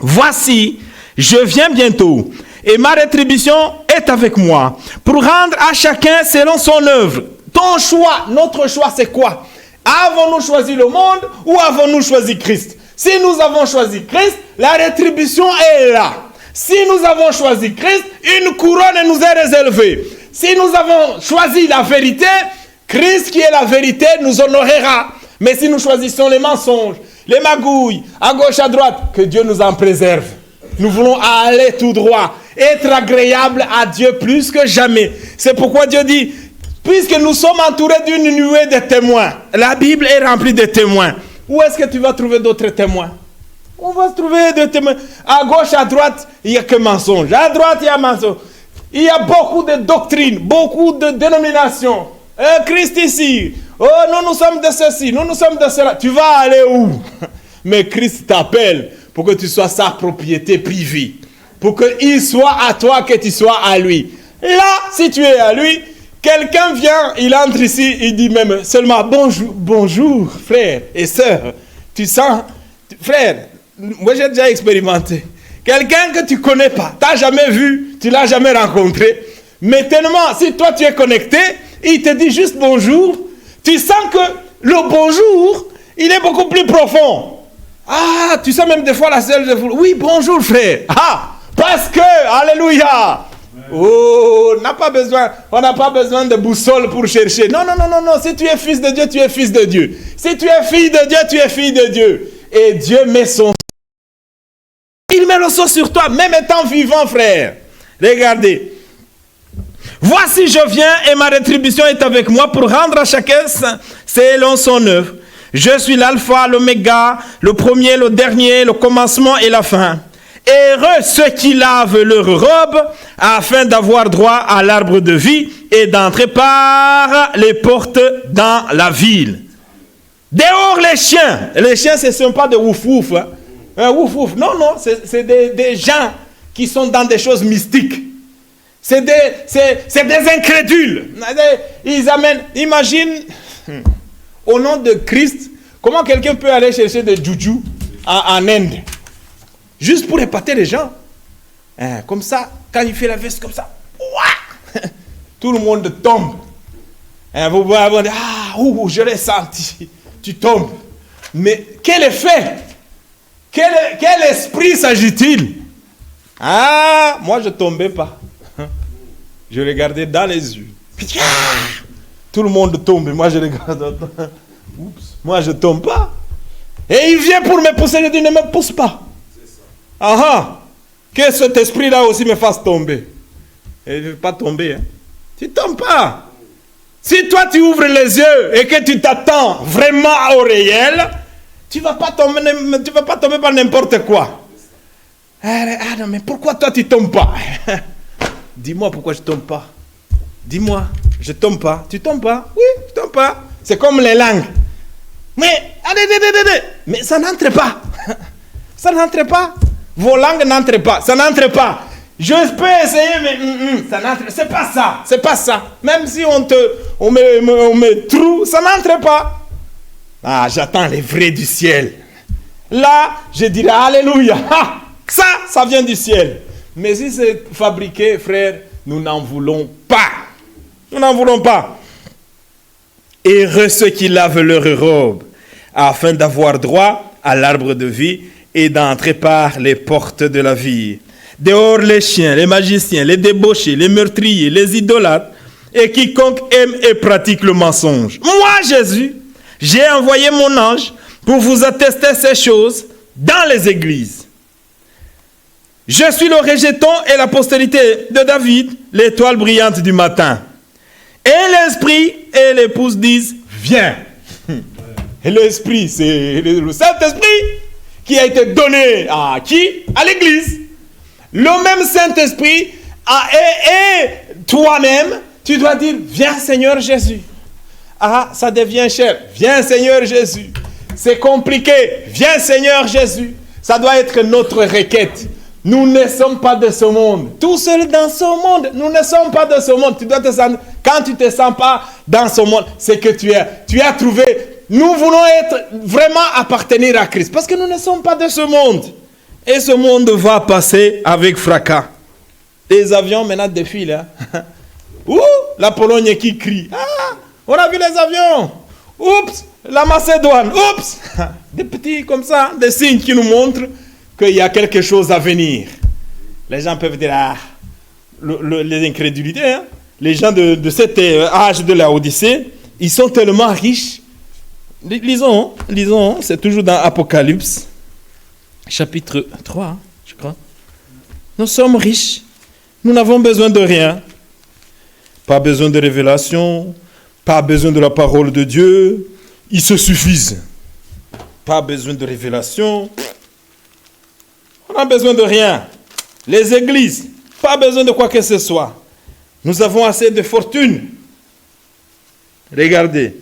Voici, je viens bientôt et ma rétribution est avec moi pour rendre à chacun selon son œuvre. Ton choix, notre choix, c'est quoi? Avons-nous choisi le monde ou avons-nous choisi Christ? Si nous avons choisi Christ, la rétribution est là. Si nous avons choisi Christ, une couronne nous est réservée. Si nous avons choisi la vérité, Christ qui est la vérité nous honorera. Mais si nous choisissons les mensonges, les magouilles, à gauche, à droite, que Dieu nous en préserve. Nous voulons aller tout droit, être agréable à Dieu plus que jamais. C'est pourquoi Dieu dit, puisque nous sommes entourés d'une nuée de témoins, la Bible est remplie de témoins. Où est-ce que tu vas trouver d'autres témoins? On va trouver des témoins. À gauche, à droite, il n'y a que mensonges. À droite, il y a mensonges. Il y a beaucoup de doctrines, beaucoup de dénominations. Christ ici. Oh, nous sommes de ceci, nous sommes de cela. Tu vas aller où? Mais Christ t'appelle pour que tu sois sa propriété privée. Pour qu'il soit à toi, que tu sois à lui. Là, si tu es à lui, quelqu'un vient, il entre ici, il dit même seulement bonjour, bonjour, frère et sœur. Tu sens, frère, moi j'ai déjà expérimenté. Quelqu'un que tu ne connais pas, tu n'as jamais vu, tu ne l'as jamais rencontré. Mais tellement, si toi tu es connecté, il te dit juste bonjour. Tu sens que le bonjour, il est beaucoup plus profond. Ah, tu sens même des fois la seule de vous. Oui, bonjour frère. Ah, parce que, alléluia. Oh, on n'a pas besoin de boussole pour chercher. Non. Si tu es fils de Dieu, tu es fils de Dieu. Si tu es fille de Dieu, tu es fille de Dieu. Et Dieu met son... Il met le sang sur toi, même étant vivant, frère. Regardez. Voici, je viens et ma rétribution est avec moi pour rendre à chacun selon son œuvre. Je suis l'alpha, l'oméga, le premier, le dernier, le commencement et la fin. Heureux ceux qui lavent leur robe afin d'avoir droit à l'arbre de vie et d'entrer par les portes dans la ville. Dehors les chiens. Les chiens, ce ne sont pas des ouf-ouf. Ouf-ouf. Non, c'est des gens qui sont dans des choses mystiques. C'est des incrédules. Ils amènent, imagine, au nom de Christ, comment quelqu'un peut aller chercher des juju en Inde, juste pour épater les gens. Comme ça, quand il fait la veste comme ça, tout le monde tombe. Vous pouvez dire, je l'ai senti. Tu tombes. Mais quel effet? Quel esprit s'agit-il? Moi je ne tombais pas. Je regardais dans les yeux. Tout le monde tombe. Moi je regarde. Moi je ne tombe pas. Et il vient pour me pousser. Je dis, ne me pousse pas. Que cet esprit-là aussi me fasse tomber. Et je ne veux pas tomber. Tu ne tombes pas. Si toi tu ouvres les yeux et que tu t'attends vraiment au réel, tu ne vas pas tomber par n'importe quoi. Non, mais pourquoi toi tu ne tombes pas? Dis-moi pourquoi je ne tombe pas. Dis-moi, je ne tombe pas. Tu ne tombes pas? Oui, je ne tombe pas. C'est comme les langues. Mais, mais ça n'entre pas. Ça n'entre pas. Vos langues n'entrent pas. Ça n'entre pas. Je peux essayer, mais ça n'entre. C'est pas ça. C'est pas ça. Même si on me trou, ça n'entre pas. J'attends les vrais du ciel. Là, je dirais Alléluia. Ça vient du ciel. Mais si c'est fabriqué, frère, nous n'en voulons pas. Nous n'en voulons pas. Heureux ceux qui lavent leurs robes, afin d'avoir droit à l'arbre de vie et d'entrer par les portes de la vie. Dehors les chiens, les magiciens, les débauchés, les meurtriers, les idolâtres, et quiconque aime et pratique le mensonge. Moi, Jésus, j'ai envoyé mon ange pour vous attester ces choses dans les églises. Je suis le rejeton et la postérité de David, l'étoile brillante du matin. Et l'esprit et l'épouse disent, viens. Et l'esprit, c'est le Saint-Esprit qui a été donné à qui? À l'église. Le même Saint-Esprit et toi-même, tu dois dire, viens Seigneur Jésus. Ça devient cher. Viens Seigneur Jésus. C'est compliqué. Viens Seigneur Jésus. Ça doit être notre requête. Nous ne sommes pas de ce monde. Tout seul dans ce monde, nous ne sommes pas de ce monde. Tu dois te sentir, quand tu ne te sens pas dans ce monde, c'est que tu as trouvé. Nous voulons vraiment appartenir à Christ. Parce que nous ne sommes pas de ce monde. Et ce monde va passer avec fracas. Les avions maintenant défilent. La Pologne qui crie. On a vu les avions. Oups, la Macédoine. Oups. Des petits comme ça, des signes qui nous montrent qu'il y a quelque chose à venir. Les gens peuvent dire, les incrédulités, les gens de cet âge de la Odyssée, ils sont tellement riches. Lisons, c'est toujours dans Apocalypse, chapitre 3, je crois. Nous sommes riches, nous n'avons besoin de rien. Pas besoin de révélation, pas besoin de la parole de Dieu, ils se suffisent. Pas besoin de révélation. On n'a besoin de rien. Les églises, pas besoin de quoi que ce soit. Nous avons assez de fortune. Regardez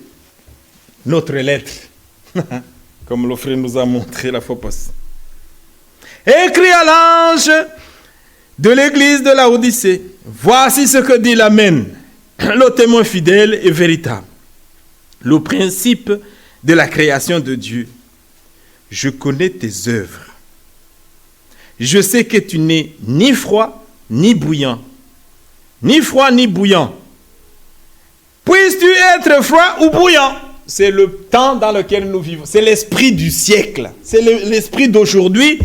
notre lettre, comme le frère nous a montré la fois passée. Écrit à l'ange de l'église de la Odyssée, voici ce que dit l'Amen, le témoin fidèle et véritable, le principe de la création de Dieu. Je connais tes œuvres. Je sais que tu n'es ni froid, ni bouillant. Ni froid, ni bouillant. Puisses-tu être froid ou bouillant? C'est le temps dans lequel nous vivons. C'est l'esprit du siècle. C'est l'esprit d'aujourd'hui.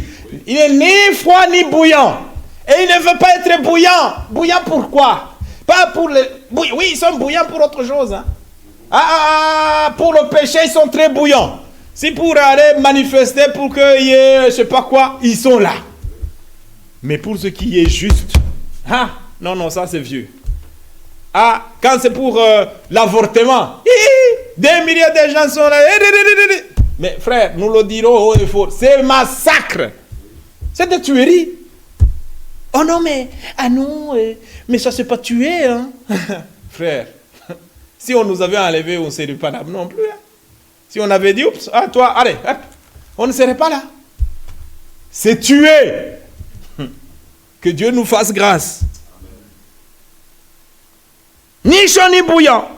Il n'est ni froid, ni bouillant. Et il ne veut pas être bouillant. Bouillant pourquoi? Pas pour les... Oui, ils sont bouillants pour autre chose. Pour le péché, ils sont très bouillants. Si pour aller manifester, pour qu'il y ait, je ne sais pas quoi, ils sont là. Mais pour ce qui est juste, non, ça c'est vieux. Quand c'est pour l'avortement, des milliers de gens sont là. Mais frère, nous le dirons haut et fort, c'est massacre. C'est des tueries. Oh non, mais, mais ça c'est pas tuer, hein. Frère, si on nous avait enlevé, on ne serait pas là non plus. Si on avait dit, oups, toi, allez, hop, on ne serait pas là. C'est tuer. Que Dieu nous fasse grâce. Ni chaud ni bouillant.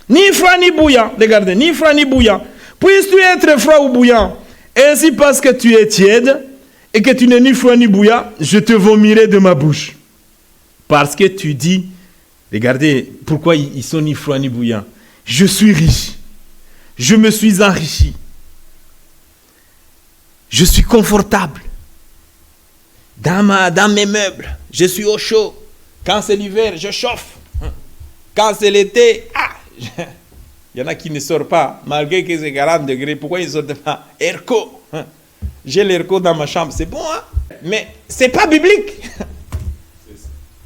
Ni froid ni bouillant. Regardez, ni froid ni bouillant. Puisses-tu être froid ou bouillant? Ainsi parce que tu es tiède et que tu n'es ni froid ni bouillant, je te vomirai de ma bouche. Parce que tu dis, Regardez pourquoi ils sont ni froids ni bouillants. Je suis riche. Je me suis enrichi. Je suis confortable. Dans mes meubles, je suis au chaud. Quand c'est l'hiver, je chauffe. Quand c'est l'été, il y en a qui ne sortent pas, malgré que c'est 40 degrés. Pourquoi ils ne sortent pas? Airco. J'ai l'airco dans ma chambre, c'est bon, hein? Mais c'est pas biblique.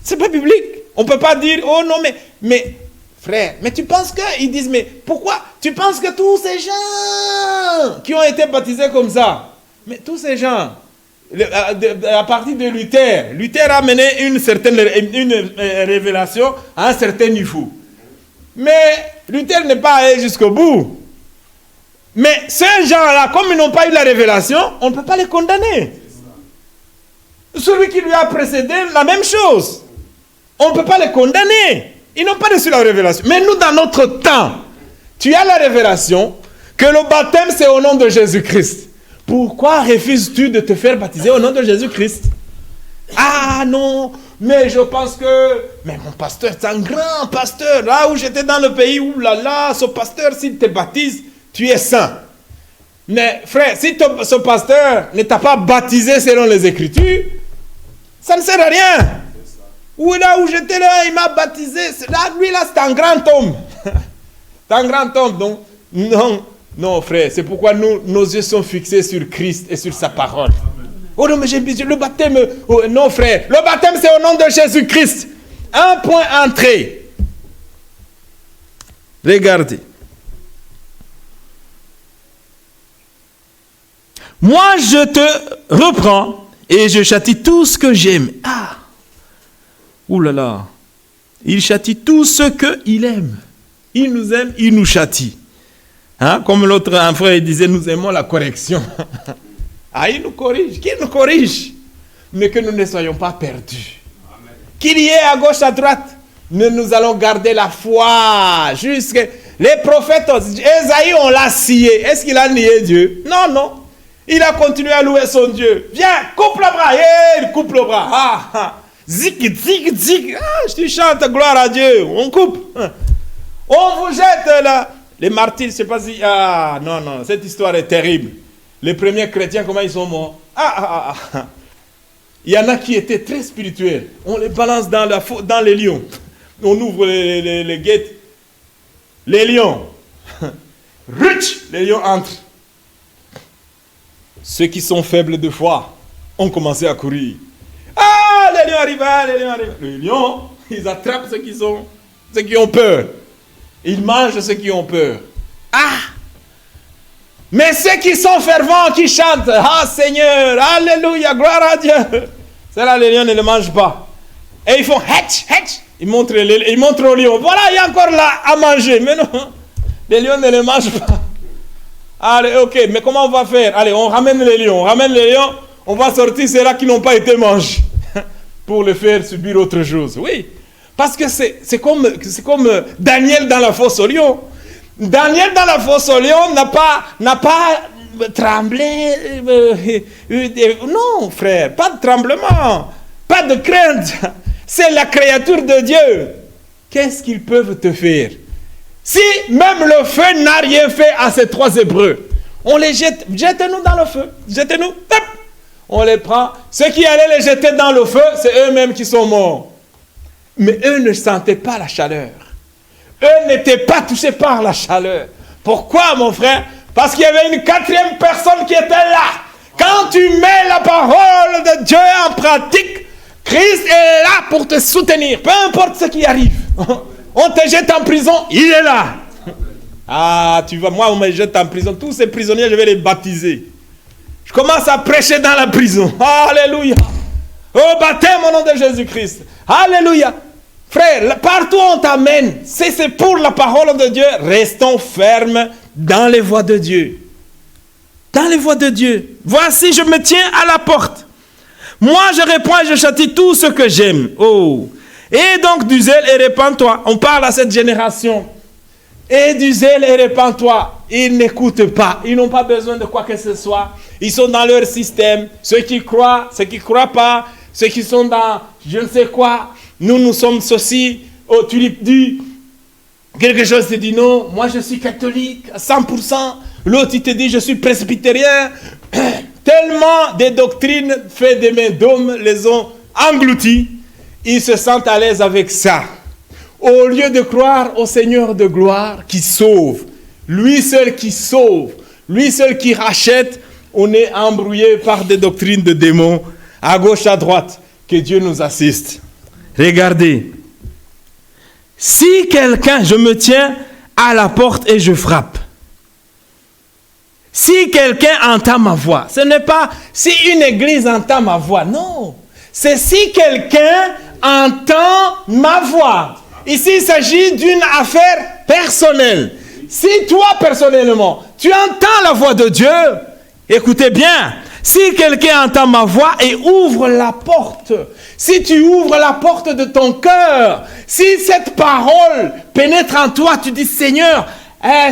C'est pas biblique. On ne peut pas dire, oh non, mais frère, mais tu penses qu'ils disent, mais pourquoi? Tu penses que tous ces gens qui ont été baptisés comme ça, mais tous ces gens, à partir de Luther a mené une révélation à un certain niveau. Mais Luther n'est pas allé jusqu'au bout. Mais ces gens-là, comme ils n'ont pas eu la révélation, on ne peut pas les condamner. Celui qui lui a précédé, la même chose. On ne peut pas les condamner. Ils n'ont pas reçu la révélation. Mais nous, dans notre temps, tu as la révélation que le baptême, c'est au nom de Jésus-Christ. Pourquoi refuses-tu de te faire baptiser au nom de Jésus-Christ? Ah non, mais je pense que... Mais mon pasteur, c'est un grand pasteur. Là où j'étais dans le pays, oulala, ce pasteur, s'il te baptise, tu es saint. Mais frère, si ce pasteur ne t'a pas baptisé selon les Écritures, ça ne sert à rien. Ou là où j'étais là, il m'a baptisé. Là, lui là, c'est un grand homme. C'est un grand homme. Donc, non, frère, c'est pourquoi nos yeux sont fixés sur Christ et sur sa parole. Oh non, mais j'ai le baptême. Oh, non, frère, le baptême, c'est au nom de Jésus-Christ. Un point entrée. Regardez. Moi, je te reprends et je châtie tout ce que j'aime. Ah! Ouh là là! Il châtie tout ce qu'il aime. Il nous aime, il nous châtie. Hein? Comme l'autre un frère il disait, nous aimons la correction. Ah, il nous corrige. Qu'il nous corrige. Mais que nous ne soyons pas perdus. Amen. Qu'il y ait à gauche, à droite. Nous allons garder la foi. Jusqu'à... Les prophètes, Ésaïe, on l'a scié. Est-ce qu'il a nié Dieu? Non, non. Il a continué à louer son Dieu. Viens, coupe le bras. Il coupe le bras. Ah, ah. Zik, zik, zik. Ah, je te chante, gloire à Dieu. On coupe. On vous jette là. Les martyrs, je ne sais pas si... Ah, non, non, cette histoire est terrible. Les premiers chrétiens, comment ils sont morts? Il y en a qui étaient très spirituels. On les balance dans les lions. On ouvre les guettes. Les lions. Rich, les lions entrent. Ceux qui sont faibles de foi ont commencé à courir. Ah, les lions arrivent, les lions arrivent. Les lions, ils attrapent ceux qui ont peur. Ils mangent ceux qui ont peur. Ah! Mais ceux qui sont fervents, qui chantent, ah Seigneur, alléluia, gloire à Dieu. Ceux-là, les lions ne le mangent pas. Et ils font hatch, hatch. Ils montrent aux lions. Voilà, il y a encore là à manger. Mais non, les lions ne le mangent pas. Allez, ok, mais comment on va faire? Allez, on ramène les lions. On va sortir ceux-là qui n'ont pas été mangés. Pour les faire subir autre chose. Oui. Parce que c'est comme Daniel dans la fosse au lion. Daniel dans la fosse au lion n'a pas tremblé. Non, frère, pas de tremblement, pas de crainte. C'est la créature de Dieu. Qu'est-ce qu'ils peuvent te faire? Si même le feu n'a rien fait à ces trois Hébreux, on les jette. Jetez-nous dans le feu. Jetez-nous. Hop, on les prend. Ceux qui allaient les jeter dans le feu, c'est eux-mêmes qui sont morts. Mais eux ne sentaient pas la chaleur. Eux n'étaient pas touchés par la chaleur. Pourquoi, mon frère? Parce qu'il y avait une quatrième personne qui était là. Quand tu mets la parole de Dieu en pratique, Christ est là pour te soutenir. Peu importe ce qui arrive. On te jette en prison, il est là. Ah, tu vois, moi, on me jette en prison. Tous ces prisonniers, je vais les baptiser. Je commence à prêcher dans la prison. Alléluia. Au baptême au nom de Jésus-Christ. Alléluia. Frère, partout où on t'amène, si c'est pour la parole de Dieu, restons fermes dans les voies de Dieu. Dans les voies de Dieu. Voici, je me tiens à la porte. Moi, je réponds et je châtie tout ce que j'aime. Oh. Et donc du zèle et répands-toi. On parle à cette génération. Et du zèle et répands-toi. Ils n'écoutent pas. Ils n'ont pas besoin de quoi que ce soit. Ils sont dans leur système. Ceux qui croient, ceux qui ne croient pas. Ceux qui sont dans je ne sais quoi. Nous sommes ceci. oh, tu lui dis quelque chose, il te dit non, moi je suis catholique à 100%. L'autre, il te dit je suis presbytérien. Tellement des doctrines faites des mains d'hommes les ont engloutis. Ils se sentent à l'aise avec ça. Au lieu de croire au Seigneur de gloire qui sauve, lui seul qui sauve, lui seul qui rachète, on est embrouillé par des doctrines de démons à gauche, à droite. Que Dieu nous assiste. Regardez. Si quelqu'un, je me tiens à la porte et je frappe. Si quelqu'un entend ma voix, ce n'est pas si une église entend ma voix, non. C'est si quelqu'un entend ma voix. Ici, il s'agit d'une affaire personnelle. Si toi, personnellement, tu entends la voix de Dieu, écoutez bien, si quelqu'un entend ma voix et ouvre la porte, si tu ouvres la porte de ton cœur, si cette parole pénètre en toi, tu dis, Seigneur,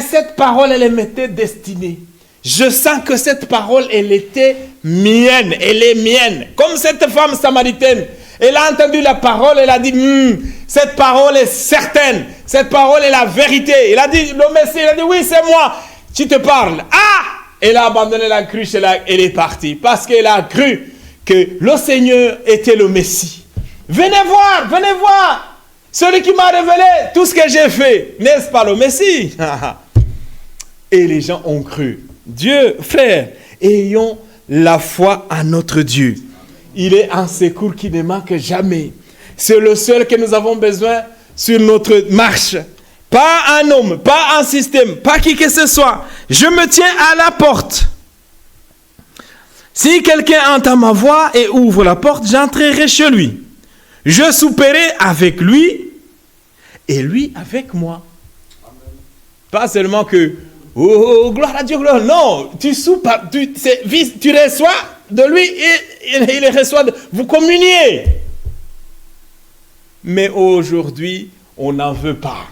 cette parole, elle m'était destinée. Je sens que cette parole, elle était mienne, elle est mienne. Comme cette femme samaritaine, elle a entendu la parole, elle a dit, cette parole est certaine, cette parole est la vérité. Il a dit, le Messie, il a dit, oui, c'est moi qui te parle. Ah! Elle a abandonné la cruche, elle est partie. Parce qu'elle a cru que le Seigneur était le Messie. Venez voir, celui qui m'a révélé tout ce que j'ai fait. N'est-ce pas le Messie? Et les gens ont cru. Dieu, frère, ayons la foi à notre Dieu. Il est un secours qui ne manque jamais. C'est le seul que nous avons besoin sur notre marche. Pas un homme, pas un système, pas qui que ce soit. Je me tiens à la porte. Si quelqu'un entend ma voix et ouvre la porte, j'entrerai chez lui. Je souperai avec lui et lui avec moi. Amen. Pas seulement que, oh, gloire à Dieu, gloire. Non, tu soupes, tu reçois de lui et il reçoit de vous communiez. Mais aujourd'hui, on n'en veut pas.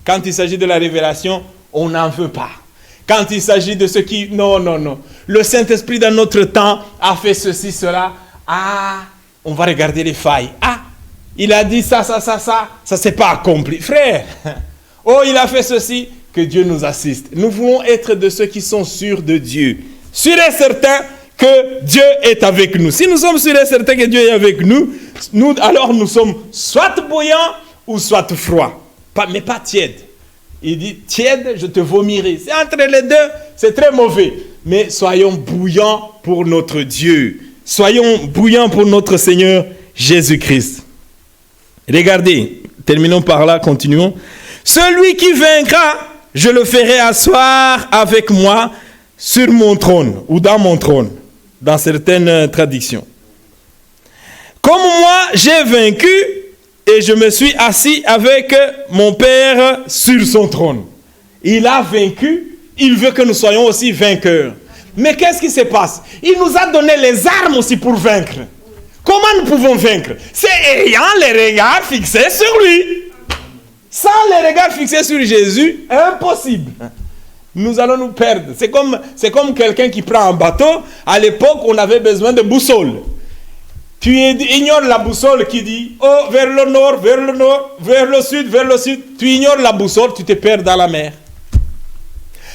Quand il s'agit de la révélation, on n'en veut pas. Quand il s'agit de ce qui... Non. Le Saint-Esprit dans notre temps a fait ceci, cela. Ah, on va regarder les failles. Ah, il a dit ça s'est pas accompli. Frère, oh, il a fait ceci, que Dieu nous assiste. Nous voulons être de ceux qui sont sûrs de Dieu. Sûrs et certains que Dieu est avec nous. Si nous sommes sûrs et certains que Dieu est avec nous, alors nous sommes soit bouillants ou soit froids. Mais pas tiède. Il dit tiède, je te vomirai. C'est entre les deux, c'est très mauvais. Mais soyons bouillants pour notre Dieu. Soyons bouillants pour notre Seigneur Jésus-Christ. Regardez, terminons par là, continuons. Celui qui vaincra, je le ferai asseoir avec moi sur mon trône ou dans mon trône, dans certaines traductions. Comme moi, j'ai vaincu et je me suis assis avec mon Père sur son trône. Il a vaincu, il veut que nous soyons aussi vainqueurs. Mais qu'est-ce qui se passe? Il nous a donné les armes aussi pour vaincre. Comment nous pouvons vaincre? C'est ayant les regards fixés sur lui. Sans les regards fixés sur Jésus, impossible. Nous allons nous perdre. C'est comme quelqu'un qui prend un bateau. À l'époque, on avait besoin de boussole. Tu ignores la boussole qui dit « Oh, vers le nord, vers le sud. » Tu ignores la boussole, tu te perds dans la mer.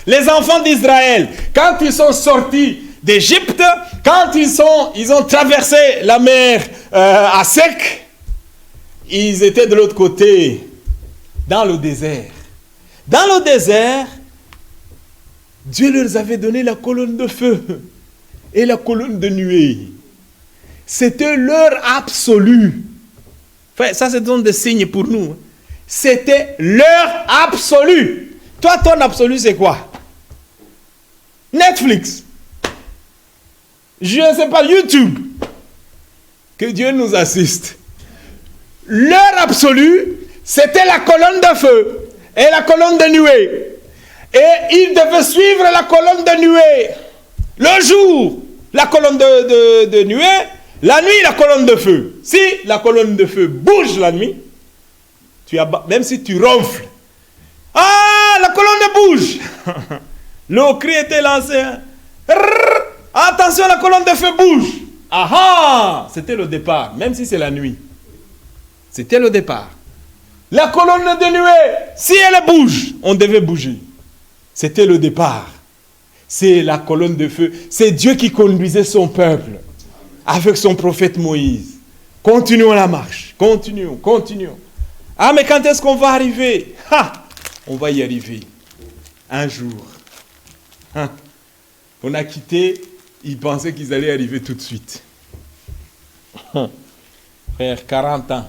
Les enfants d'Israël, quand ils sont sortis d'Égypte, quand ils ont traversé la mer à sec, ils étaient de l'autre côté, dans le désert. Dans le désert, Dieu leur avait donné la colonne de feu et la colonne de nuée. C'était leur absolu. Enfin, ça, c'est des signes pour nous. C'était leur absolu. Toi, ton absolu, c'est quoi? Netflix. Je ne sais pas, YouTube. Que Dieu nous assiste. Leur absolu, c'était la colonne de feu et la colonne de nuée. Et ils devaient suivre la colonne de nuée. Le jour, la colonne de nuée. La nuit, la colonne de feu. Si la colonne de feu bouge la nuit, même si tu ronfles, ah, la colonne bouge. Le cri était lancé. Attention, la colonne de feu bouge. Ah, c'était le départ, même si c'est la nuit. C'était le départ. La colonne de nuée, si elle bouge, on devait bouger. C'était le départ. C'est la colonne de feu. C'est Dieu qui conduisait son peuple avec son prophète Moïse. Continuons la marche. Continuons. Ah, mais quand est-ce qu'on va arriver? On va y arriver. Un jour. On a quitté, ils pensaient qu'ils allaient arriver tout de suite. Frère, 40 ans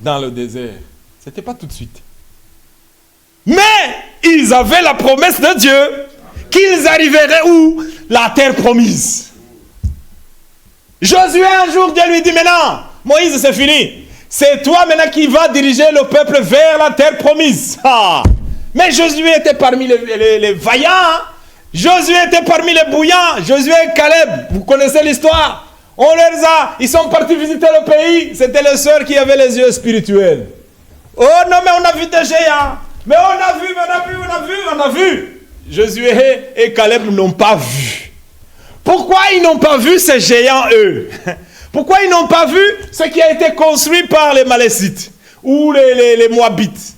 dans le désert. C'était pas tout de suite. Mais ils avaient la promesse de Dieu qu'ils arriveraient où? La terre promise. Josué, un jour, Dieu lui dit, maintenant, Moïse, c'est fini. C'est toi maintenant qui vas diriger le peuple vers la terre promise. Mais Josué était parmi les vaillants. Josué était parmi les bouillants. Josué et Caleb, vous connaissez l'histoire. Ils sont partis visiter le pays. C'était les sœurs qui avaient les yeux spirituels. Oh non, mais on a vu des géants. Mais on a vu. Josué et Caleb n'ont pas vu. Pourquoi ils n'ont pas vu ces géants, eux? Pourquoi ils n'ont pas vu ce qui a été construit par les Malécites ou les Moabites?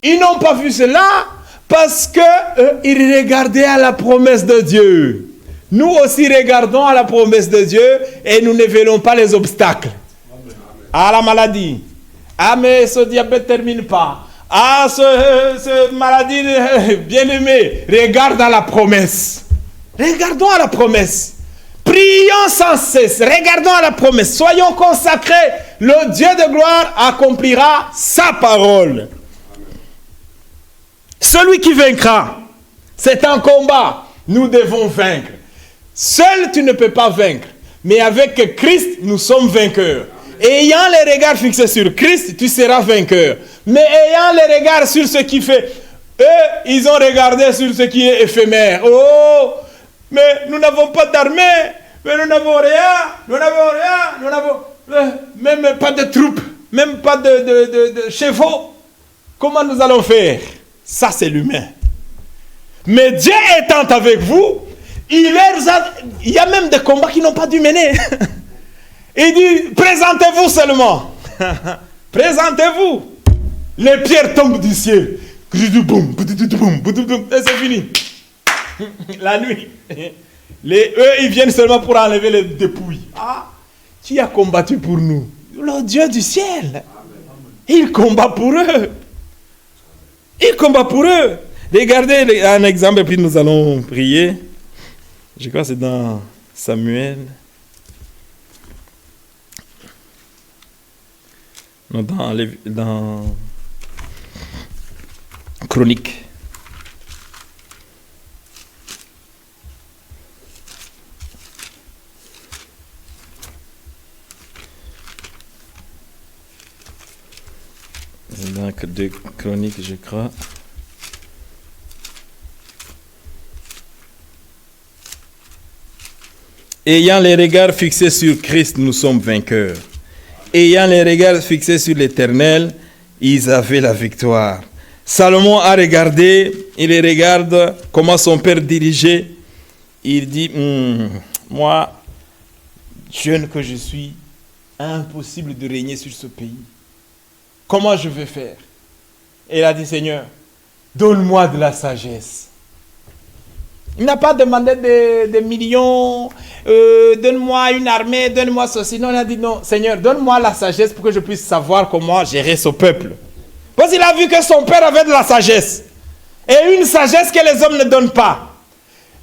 Ils n'ont pas vu cela parce qu'ils regardaient à la promesse de Dieu. Nous aussi regardons à la promesse de Dieu et nous ne verrons pas les obstacles. Ah, la maladie. Ah, mais ce diabète ne termine pas. Ah, ce maladie, bien-aimé, regarde à la promesse. Regardons à la promesse. Prions sans cesse. Regardons à la promesse. Soyons consacrés. Le Dieu de gloire accomplira sa parole. Celui qui vaincra, c'est un combat. Nous devons vaincre. Seul, tu ne peux pas vaincre. Mais avec Christ, nous sommes vainqueurs. Ayant les regards fixés sur Christ, tu seras vainqueur. Mais ayant les regards sur ce qui fait... Eux, ils ont regardé sur ce qui est éphémère. Oh, mais nous n'avons pas d'armée. Mais nous n'avons rien. Nous n'avons même pas de troupes. Même pas de chevaux. Comment nous allons faire? Ça, c'est l'humain. Mais Dieu étant avec vous, il y a même des combats qui n'ont pas dû mener. Il dit, présentez-vous seulement. Présentez-vous. Les pierres tombent du ciel. Et c'est fini. La nuit. Eux, ils viennent seulement pour enlever les dépouilles. Ah, qui a combattu pour nous? Le Dieu du ciel. Il combat pour eux. Il combat pour eux. Regardez un exemple et puis nous allons prier. Je crois que c'est dans Samuel. Non, dans Chronique. Dans deux Chroniques, je crois. Ayant les regards fixés sur Christ, nous sommes vainqueurs. Ayant les regards fixés sur l'Éternel, ils avaient la victoire. Salomon a regardé, il regarde comment son père dirigeait. Il dit, moi, jeune que je suis, impossible de régner sur ce pays. Comment je vais faire? Et il a dit, Seigneur, donne-moi de la sagesse. Il n'a pas demandé des millions, donne-moi une armée, donne-moi ceci. Non, il a dit non, Seigneur, donne-moi la sagesse pour que je puisse savoir comment gérer ce peuple. Parce qu'il a vu que son père avait de la sagesse. Et une sagesse que les hommes ne donnent pas.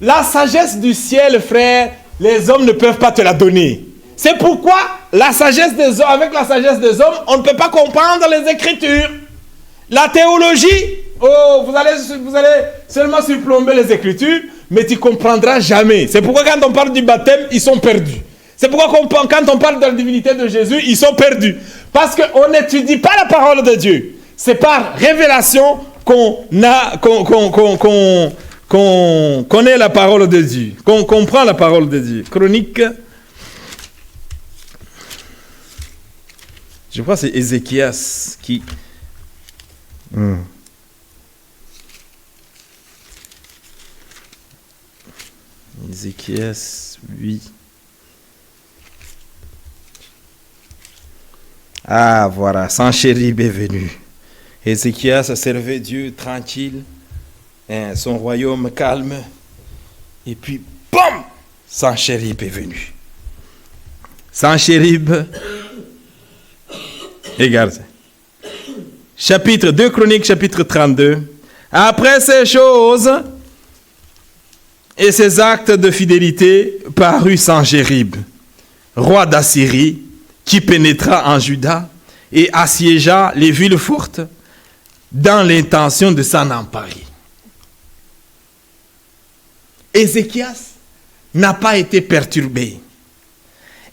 La sagesse du ciel, frère, les hommes ne peuvent pas te la donner. C'est pourquoi la sagesse des hommes, avec la sagesse des hommes, on ne peut pas comprendre les Écritures. La théologie, vous allez seulement surplomber les Écritures, mais tu ne comprendras jamais. C'est pourquoi quand on parle du baptême, ils sont perdus. C'est pourquoi quand on parle de la divinité de Jésus, ils sont perdus. Parce qu'on n'étudie pas la parole de Dieu. C'est par révélation qu'on connaît la parole de Dieu, qu'on comprend la parole de Dieu. Chronique, je crois que c'est Ézéchias qui... Ézéchias 8. Ah, voilà, Sanchérib est venu. Ézéchias servait Dieu tranquille, son royaume calme. Et puis, boum, Sanchérib est venu. Sanchérib, regarde. Chapitre 2 Chroniques, chapitre 32. Après ces choses et ces actes de fidélité, parut Sanchérib, roi d'Assyrie, qui pénétra en Juda et assiégea les villes fortes dans l'intention de s'en emparer. Ézéchias n'a pas été perturbé.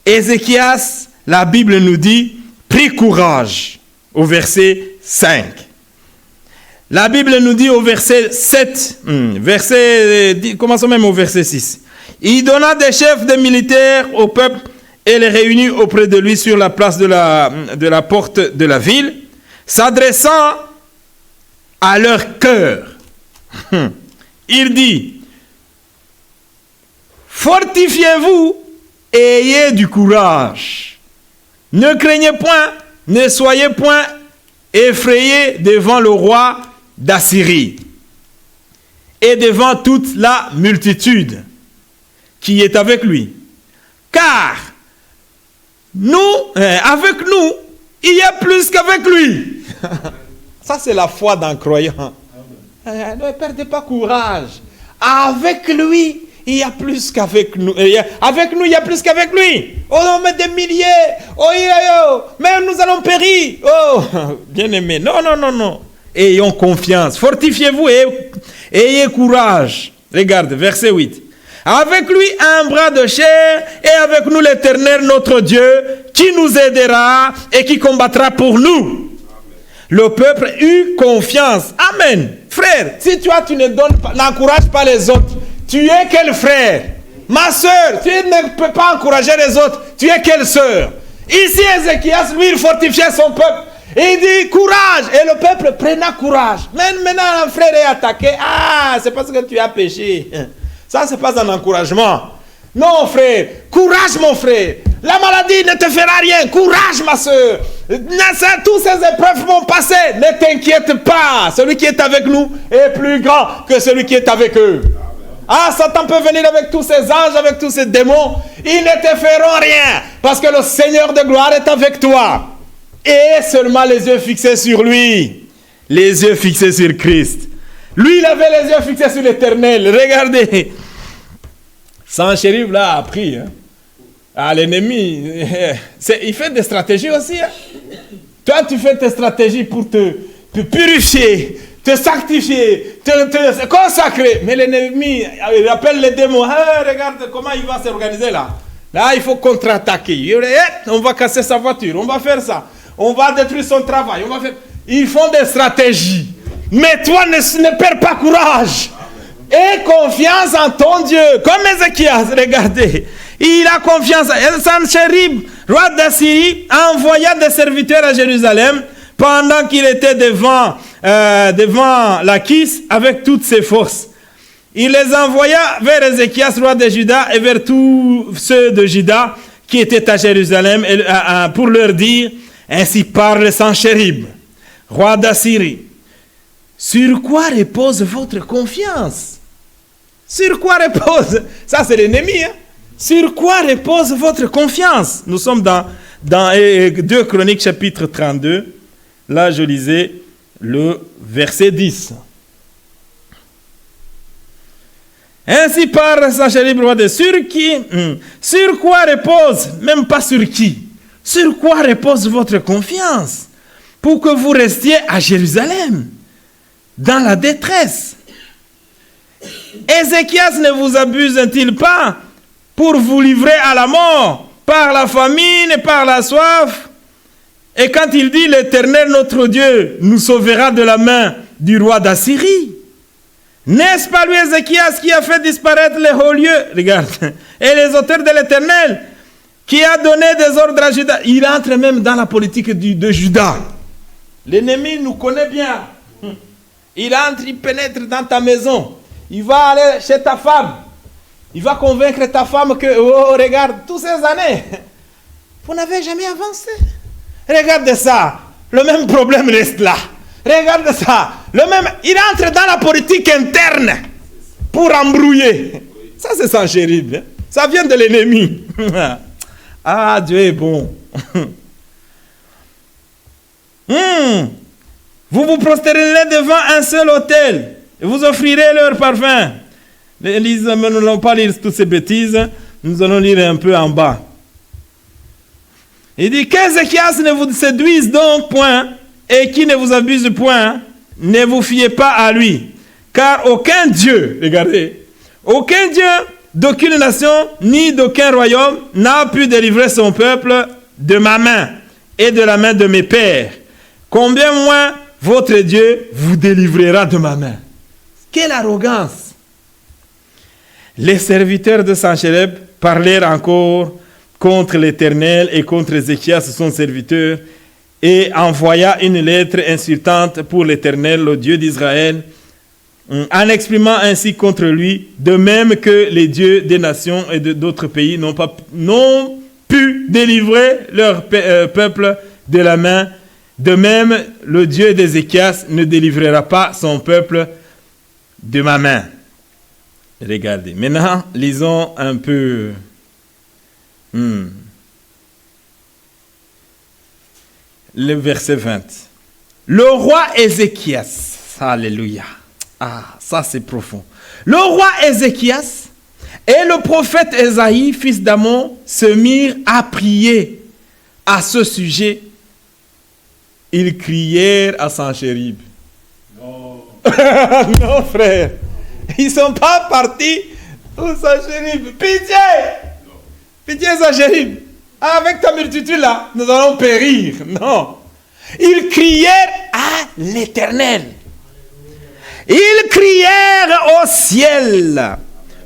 Ézéchias, la Bible nous dit, prit courage au verset 5. La Bible nous dit au verset 7, commençons même au verset 6. Il donna des chefs de militaires au peuple et les réunit auprès de lui sur la place de la porte de la ville, s'adressant à leur cœur. Il dit, fortifiez-vous et ayez du courage. Ne craignez point, ne soyez point effrayés devant le roi d'Assyrie et devant toute la multitude qui est avec lui. Car avec nous, il y a plus qu'avec lui. Ça, c'est la foi d'un croyant. Ne perdez pas courage. Avec lui, il y a plus qu'avec nous. Avec nous, il y a plus qu'avec lui. Oh, on met des milliers. Oh, mais nous allons périr. Oh, bien-aimé. Non. Ayons confiance. Fortifiez-vous et ayez courage. Regarde, verset 8. Avec lui, un bras de chair, et avec nous l'Éternel, notre Dieu, qui nous aidera et qui combattra pour nous. Le peuple eut confiance. Amen. Frère, si toi, tu n'encourages pas les autres, tu es quel frère? Ma soeur, tu ne peux pas encourager les autres, tu es quelle soeur? Ici, Ézéchias, lui, il fortifiait son peuple. Il dit, courage. Et le peuple prenait courage. Mais maintenant, un frère est attaqué. Ah, c'est parce que tu as péché. Ça, ce n'est pas un encouragement. Non, frère. Courage, mon frère. La maladie ne te fera rien. Courage, ma soeur. Toutes ces épreuves vont passer. Ne t'inquiète pas. Celui qui est avec nous est plus grand que celui qui est avec eux. Ah, Satan peut venir avec tous ses anges, avec tous ses démons. Ils ne te feront rien. Parce que le Seigneur de gloire est avec toi. Et seulement les yeux fixés sur lui. Les yeux fixés sur Christ. Lui, il avait les yeux fixés sur l'Éternel. Regardez. Sanchérib là a appris. L'ennemi, il fait des stratégies aussi. Toi, tu fais tes stratégies pour te purifier, te sanctifier, te consacrer. Mais l'ennemi, il appelle les démons. Regarde comment il va s'organiser là. Là, il faut contre-attaquer. On va casser sa voiture, on va faire ça. On va détruire son travail.꯫ Ils font des stratégies. Mais toi, ne perds pas courage. Aie confiance en ton Dieu. Comme Ézéchias, regardez. Il a confiance. Sanchérib, roi d'Assyrie, envoya des serviteurs à Jérusalem pendant qu'il était devant Lachish avec toutes ses forces. Il les envoya vers Ézéchias, roi de Juda, et vers tous ceux de Juda qui étaient à Jérusalem pour leur dire, ainsi parle Sanchérib, roi d'Assyrie. Sur quoi repose votre confiance? Sur quoi repose? Ça, c'est l'ennemi. Sur quoi repose votre confiance? Nous sommes dans 2 Chroniques, chapitre 32. Là, je lisais le verset 10. Ainsi parle Sanchérib, roi de sur quoi repose, même pas sur qui, sur quoi repose votre confiance pour que vous restiez à Jérusalem dans la détresse? Ézéchias ne vous abuse-t-il pas pour vous livrer à la mort par la famine et par la soif? Et quand il dit l'Éternel notre Dieu nous sauvera de la main du roi d'Assyrie, n'est-ce pas lui Ézéchias qui a fait disparaître les hauts lieux, regarde, et les auteurs de l'Éternel, qui a donné des ordres à Juda? Il entre même dans la politique de Juda. L'ennemi nous connaît bien. Il entre, il pénètre dans ta maison. Il va aller chez ta femme. Il va convaincre ta femme que, oh, regarde, toutes ces années, vous n'avez jamais avancé. Regarde ça. Le même problème reste là. Regarde ça. Il entre dans la politique interne pour embrouiller. Ça, c'est Sanchérib. Hein? Ça vient de l'ennemi. Ah, Dieu est bon. Vous vous prosternerez devant un seul autel et vous offrirez leur parfum. Nous n'allons pas lire toutes ces bêtises. Nous allons lire un peu en bas. Il dit qu'Ézéchias ne vous séduise donc point et qui ne vous abuse point, ne vous fiez pas à lui. Car aucun Dieu, regardez, aucun Dieu d'aucune nation ni d'aucun royaume n'a pu délivrer son peuple de ma main et de la main de mes pères. Combien moins votre Dieu vous délivrera de ma main. Quelle arrogance! Les serviteurs de Sanchérib parlèrent encore contre l'Éternel et contre Ézéchias, son serviteur, et envoya une lettre insultante pour l'Éternel, le Dieu d'Israël, en exprimant ainsi contre lui, de même que les dieux des nations et d'autres pays n'ont pu délivrer leur peuple de la main. De même, le Dieu d'Ézéchias ne délivrera pas son peuple de ma main. Regardez. Maintenant, lisons un peu. Le verset 20. Le roi Ézéchias. Alléluia. Ah, ça c'est profond. Le roi Ézéchias et le prophète Ésaïe, fils d'Amon, se mirent à prier à ce sujet. Ils crièrent à Sanchérib. Non. Non, frère. Ils ne sont pas partis pour Sanchérib. Pitié! Non. Pitié, Sanchérib. Avec ta multitude là, nous allons périr. Non. Ils crièrent à l'Éternel. Ils crièrent au ciel.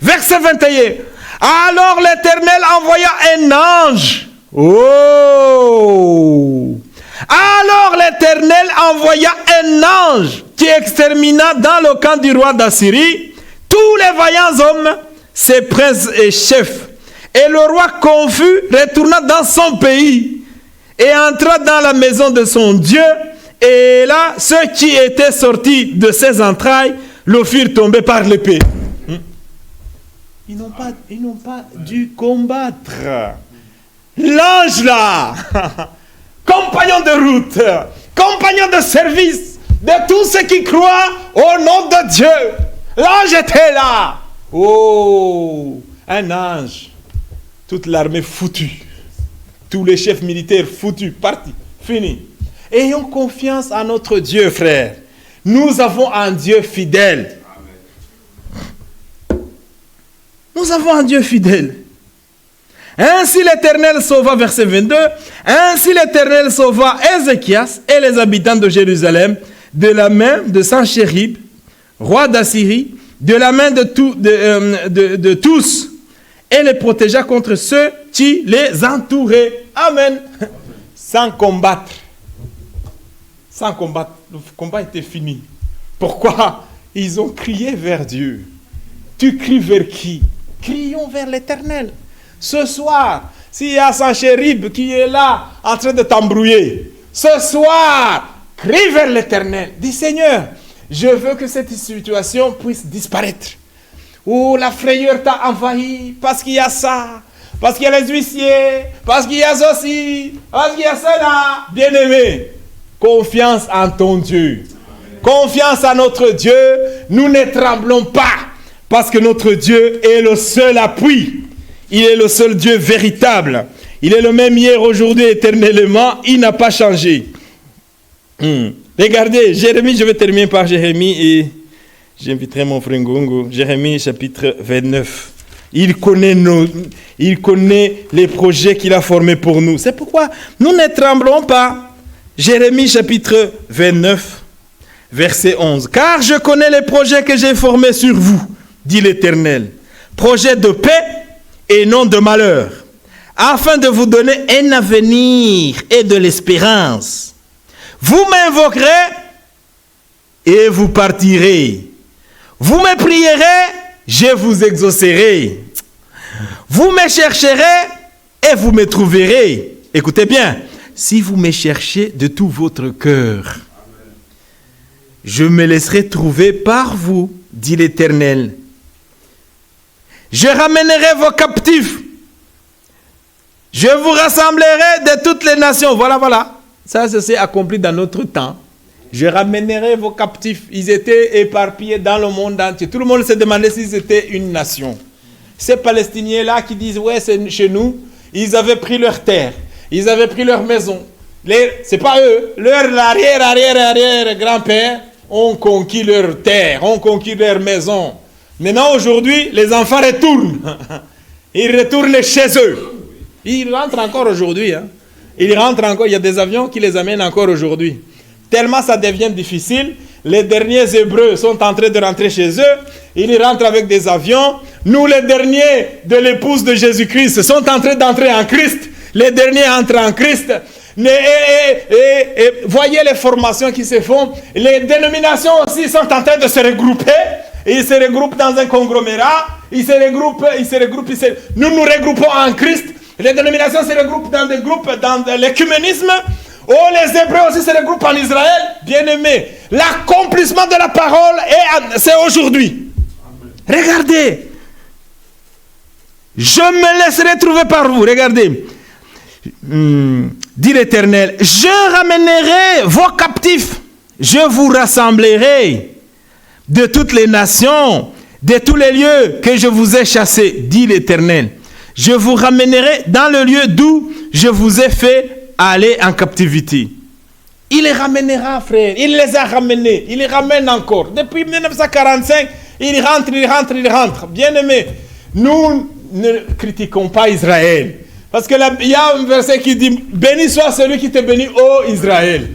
Verset 21. Alors l'Éternel envoya un ange. Oh! Alors l'Éternel envoya un ange qui extermina dans le camp du roi d'Assyrie tous les vaillants hommes, ses princes et chefs. Et le roi confus retourna dans son pays et entra dans la maison de son Dieu. Et là, ceux qui étaient sortis de ses entrailles le firent tomber par l'épée. Ils n'ont pas dû combattre. L'ange là, compagnon de route, compagnon de service de tous ceux qui croient au nom de Dieu. L'ange était là. Oh, un ange. Toute l'armée foutue. Tous les chefs militaires foutus, partis, fini. Ayons confiance en notre Dieu, frère. Nous avons un Dieu fidèle. Nous avons un Dieu fidèle. Ainsi l'Éternel sauva, verset 22, ainsi l'Éternel sauva Ézéchias et les habitants de Jérusalem de la main de Sanchérib, roi d'Assyrie, de la main de tous, et les protégea contre ceux qui les entouraient. Amen. Sans combattre. Sans combattre. Le combat était fini. Pourquoi? Ils ont crié vers Dieu. Tu cries vers qui? Crions vers l'Éternel. Ce soir, s'il y a Sanchérib qui est là en train de t'embrouiller, ce soir, crie vers l'Éternel. Dis Seigneur, je veux que cette situation puisse disparaître. Oh, la frayeur t'a envahi parce qu'il y a ça, parce qu'il y a les huissiers, parce qu'il y a ceci, parce qu'il y a cela. Bien-aimé, confiance en ton Dieu. Confiance en notre Dieu. Nous ne tremblons pas parce que notre Dieu est le seul appui. Il est le seul Dieu véritable. Il est le même hier, aujourd'hui, éternellement. Il n'a pas changé. Regardez, Jérémie, je vais terminer par Jérémie et j'inviterai mon frère Ngongo. Jérémie, chapitre 29. Il connaît les projets qu'il a formés pour nous. C'est pourquoi nous ne tremblons pas. Jérémie, chapitre 29, verset 11. Car je connais les projets que j'ai formés sur vous, dit l'Éternel. Projets de paix et non de malheur, afin de vous donner un avenir et de l'espérance. Vous m'invoquerez et vous partirez. Vous me prierez, je vous exaucerai. Vous me chercherez et vous me trouverez. Écoutez bien. si vous me cherchez de tout votre cœur. Je me laisserai trouver par vous, dit l'Éternel. Je ramènerai vos captifs. Je vous rassemblerai de toutes les nations. Voilà. Ça s'est accompli dans notre temps. Je ramènerai vos captifs. Ils étaient éparpillés dans le monde entier. Tout le monde se demandait s'ils étaient une nation. Ces Palestiniens-là qui disent, ouais, c'est chez nous, ils avaient pris leur terre. Ils avaient pris leur maison. C'est pas eux. Leur arrière-grand-père ont conquis leur terre, ont conquis leur maison. Maintenant, aujourd'hui, les enfants retournent. Ils retournent chez eux. Ils rentrent encore aujourd'hui. Ils rentrent encore. Il y a des avions qui les amènent encore aujourd'hui. Tellement ça devient difficile. Les derniers Hébreux sont en train de rentrer chez eux. Ils rentrent avec des avions. Nous, les derniers de l'épouse de Jésus-Christ, sont en train d'entrer en Christ. Les derniers entrent en Christ. Voyez les formations qui se font. Les dénominations aussi sont en train de se regrouper. Ils se regroupent dans un conglomérat. Ils se regroupent. Nous nous regroupons en Christ. Les dénominations se regroupent dans des groupes, dans l'écuménisme. Les Hébreux aussi se regroupent en Israël. Bien-aimés, l'accomplissement de la parole, c'est aujourd'hui. Regardez. Je me laisserai trouver par vous. Regardez. Dit l'Éternel, je ramènerai vos captifs, je vous rassemblerai de toutes les nations, de tous les lieux que je vous ai chassés, dit l'Éternel. Je vous ramènerai dans le lieu d'où je vous ai fait aller en captivité. Il les ramènera, frère. Il les a ramenés. Il les ramène encore. Depuis 1945, il rentre. Bien-aimés, nous ne critiquons pas Israël. Parce qu'il y a un verset qui dit, béni soit celui qui te bénit, ô Israël.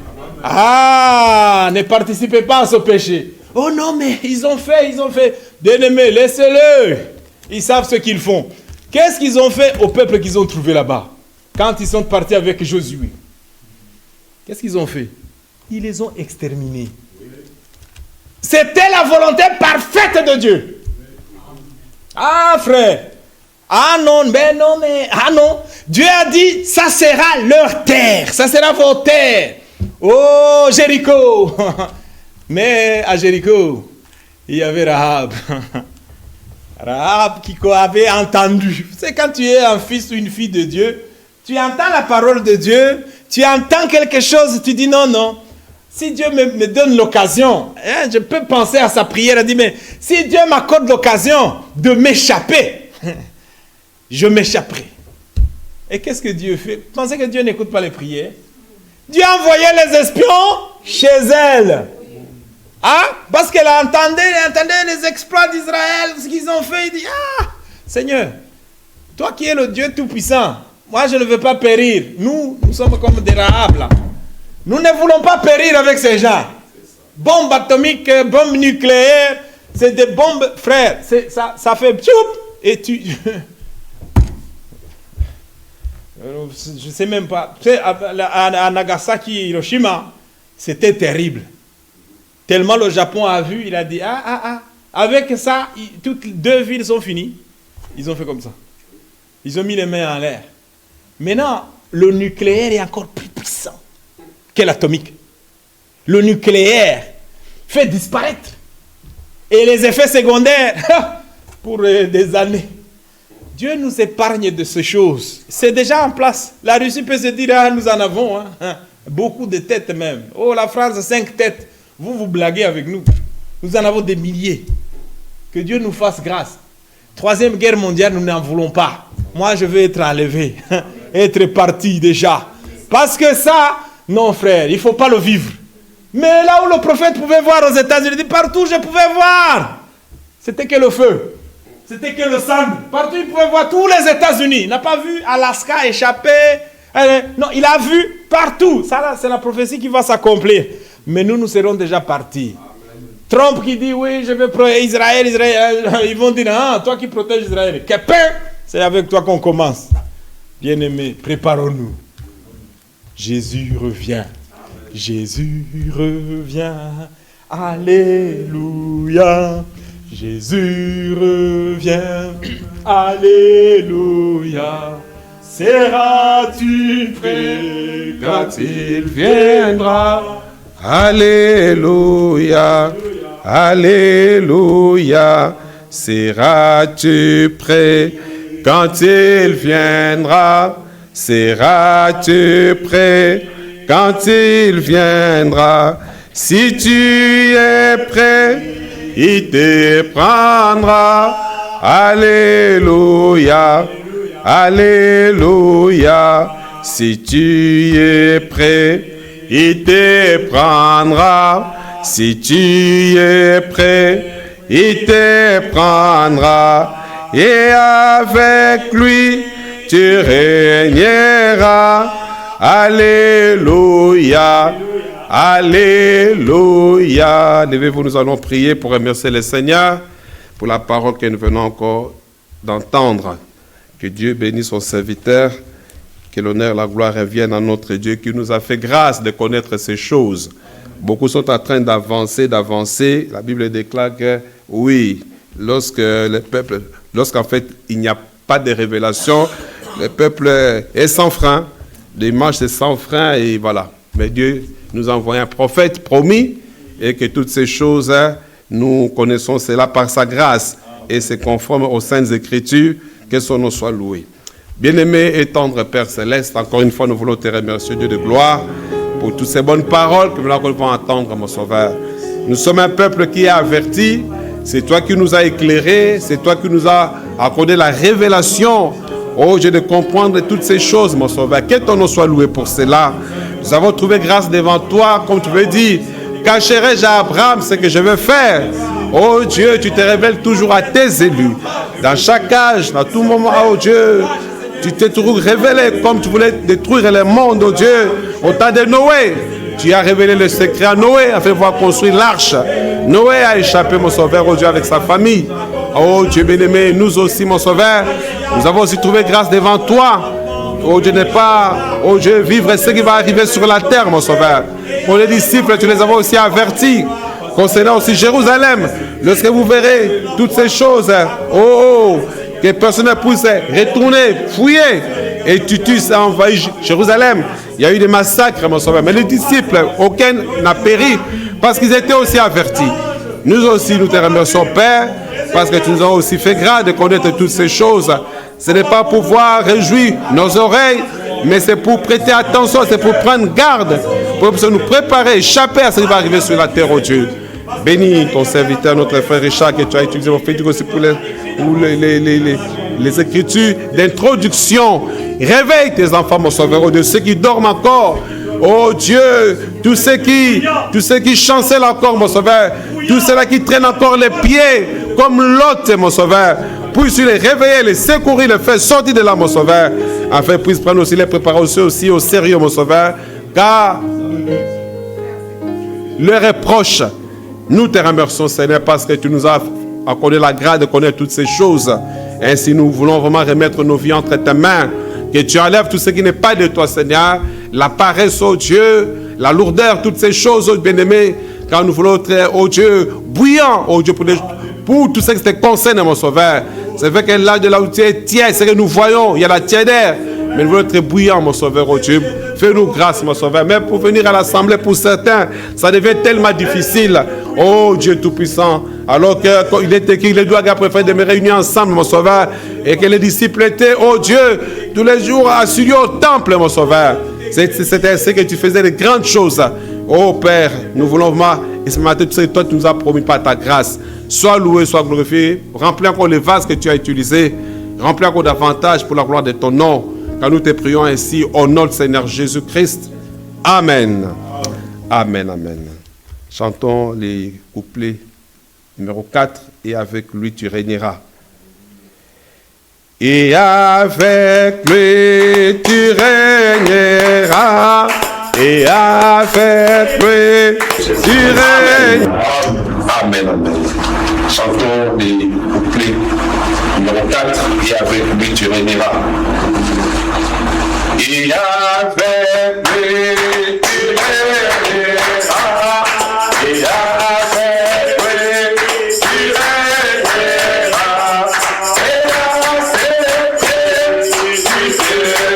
Ne participez pas à ce péché. Oh non, mais ils ont fait. Bien-aimés, laissez-le. Ils savent ce qu'ils font. Qu'est-ce qu'ils ont fait au peuple qu'ils ont trouvé là-bas? Quand ils sont partis avec Josué. Qu'est-ce qu'ils ont fait? Ils les ont exterminés. C'était la volonté parfaite de Dieu. Frère. Non. Dieu a dit, ça sera leur terre. Ça sera vos terres. Oh, Jéricho. Mais à Jéricho, il y avait Rahab. Rahab qui avait entendu. C'est quand tu es un fils ou une fille de Dieu, tu entends la parole de Dieu, tu entends quelque chose, tu dis non. Si Dieu me donne l'occasion, je peux penser à sa prière et dire, mais si Dieu m'accorde l'occasion de m'échapper, je m'échapperai. Et qu'est-ce que Dieu fait? Vous pensez que Dieu n'écoute pas les prières? Dieu a envoyé les espions chez elle. Parce qu'elle entendait les exploits d'Israël, ce qu'ils ont fait. Il dit, Seigneur, toi qui es le Dieu Tout-Puissant, moi je ne veux pas périr. Nous sommes comme des Rahab là. Nous ne voulons pas périr avec ces gens. Bombes atomiques, bombes nucléaires, c'est des bombes, frère. Ça fait tchoup, et tu... Je ne sais même pas. À Nagasaki, Hiroshima, c'était terrible. Tellement le Japon a vu, il a dit, avec ça, toutes deux villes sont finies. Ils ont fait comme ça. Ils ont mis les mains en l'air. Maintenant, le nucléaire est encore plus puissant que l'atomique. Le nucléaire fait disparaître. Et les effets secondaires, pour des années. Dieu nous épargne de ces choses. C'est déjà en place. La Russie peut se dire, nous en avons. Beaucoup de têtes même. La France, 5 têtes. Vous blaguez avec nous. Nous en avons des milliers. Que Dieu nous fasse grâce. 3e guerre mondiale, nous n'en voulons pas. Moi, je veux être enlevé. Être parti déjà. Parce que ça, non frère, il ne faut pas le vivre. Mais là où le prophète pouvait voir aux États-Unis, il dit, partout je pouvais voir. C'était que le feu. C'était que le sang. Partout il pouvait voir tous les États-Unis. Il n'a pas vu Alaska échapper. Non, il a vu partout. Ça, c'est la prophétie qui va s'accomplir. Mais nous serons déjà partis. Amen. Trump qui dit, oui, je veux protéger Israël. Ils vont dire, toi qui protèges Israël. C'est avec toi qu'on commence. Bien-aimés, préparons-nous. Jésus revient. Amen. Jésus revient. Alléluia. Jésus revient. Alléluia. seras-tu prêt quand il viendra? Alléluia, Alléluia. Seras-tu prêt quand il viendra? Seras-tu prêt quand il viendra? Si tu es prêt, il te prendra. Alléluia, Alléluia. Si tu es prêt, il te prendra. Si tu es prêt, il te prendra. Et avec lui, tu régneras. Alléluia, Alléluia. Levez-vous, nous allons prier pour remercier le Seigneur pour la parole que nous venons encore d'entendre. Que Dieu bénisse son serviteur, que l'honneur et la gloire reviennent à notre Dieu qui nous a fait grâce de connaître ces choses. Beaucoup sont en train d'avancer. La Bible déclare que oui, lorsqu'en fait il n'y a pas de révélation, le peuple est sans frein. L'image c'est sans frein et voilà. Mais Dieu nous a envoyé un prophète promis et que toutes ces choses, nous connaissons cela par sa grâce et c'est conforme aux Saintes Écritures, que son nom soit loué. Bien-aimé et tendre Père Céleste, encore une fois nous voulons te remercier, Dieu de gloire, pour toutes ces bonnes paroles que nous allons entendre, mon Sauveur. Nous sommes un peuple qui est averti, c'est toi qui nous as éclairés, c'est toi qui nous as accordé la révélation, oh Dieu, de comprendre toutes ces choses, mon Sauveur. Que ton nom soit loué pour cela. Nous avons trouvé grâce devant toi, comme tu veux dire. Cacherai-je à Abraham ce que je veux faire? Oh Dieu, tu te révèles toujours à tes élus. Dans chaque âge, dans tout moment, oh Dieu, tu t'es toujours révélé comme tu voulais détruire le monde, oh Dieu. Au temps de Noé, tu as révélé le secret à Noé afin de pouvoir construire l'arche. Noé a échappé, mon Sauveur, oh Dieu, avec sa famille. Oh Dieu bien-aimé, nous aussi, mon Sauveur, nous avons aussi trouvé grâce devant toi. Oh Dieu, n'est pas, oh Dieu, vivre ce qui va arriver sur la terre, mon Sauveur. Pour les disciples, tu les avais aussi avertis. Concernant aussi Jérusalem, lorsque vous verrez toutes ces choses, que personne ne puisse retourner, fouiller, et Titus a envahi Jérusalem. Il y a eu des massacres, mon Sauveur. Mais les disciples, aucun n'a péri, parce qu'ils étaient aussi avertis. Nous aussi, nous te remercions, Père, parce que tu nous as aussi fait grâce de connaître toutes ces choses. Ce n'est pas pour pouvoir réjouir nos oreilles, mais c'est pour prêter attention, c'est pour prendre garde, pour nous préparer, échapper à ce qui va arriver sur la terre, oh Dieu. Bénis ton serviteur, notre frère Richard, que tu as utilisé aussi pour les écritures d'introduction. Réveille tes enfants, mon Sauveur, oh Dieu, ceux qui dorment encore. Oh Dieu, tous ceux qui chancellent encore, mon Sauveur, tous ceux-là qui traînent encore les pieds, comme Lot, mon Sauveur, puisse les réveiller, les secourir, les faire sortir de là, mon Sauveur, afin qu'ils puissent prendre aussi les préparations aussi au sérieux, mon Sauveur, car leur est proche. Nous te remercions, Seigneur, parce que tu nous as accordé la grâce de connaître toutes ces choses. Ainsi, nous voulons vraiment remettre nos vies entre tes mains, que tu enlèves tout ce qui n'est pas de toi, Seigneur, la paresse, oh Dieu, la lourdeur, toutes ces choses, oh bien-aimé, car nous voulons être, oh Dieu, bouillant, oh Dieu, pour tout ce qui te concerne, mon Sauveur. C'est vrai que là, de là où tu es tiède, c'est que nous voyons, il y a la tièdeur, mais nous voulons être bouillants, mon Sauveur, oh Dieu. Fais-nous grâce, mon Sauveur. Même pour venir à l'assemblée, pour certains, ça devient tellement difficile. Oh Dieu Tout-Puissant, alors qu'il est écrit, les deux agares faire de réunir ensemble, mon Sauveur, et que les disciples étaient, oh Dieu, tous les jours assurés au temple, mon Sauveur. C'était ainsi que tu faisais de grandes choses. Oh Père, nous voulons vraiment, et ce matin, tu sais, toi, tu nous as promis par ta grâce. Sois loué, sois glorifié. Remplis encore les vases que tu as utilisés. Remplis encore davantage pour la gloire de ton nom. Car nous te prions ainsi au nom du Seigneur Jésus-Christ. Amen. Amen, amen. Chantons les couplets numéro 4. Et avec lui tu régneras. Et avec lui tu régneras. Et avec lui tu régneras. Amen, amen. Chantons les couplets numéro 4. Et avec lui tu régneras. Et avec lui tu régneras. Et avec lui tu régneras. Et avec lui tu régneras.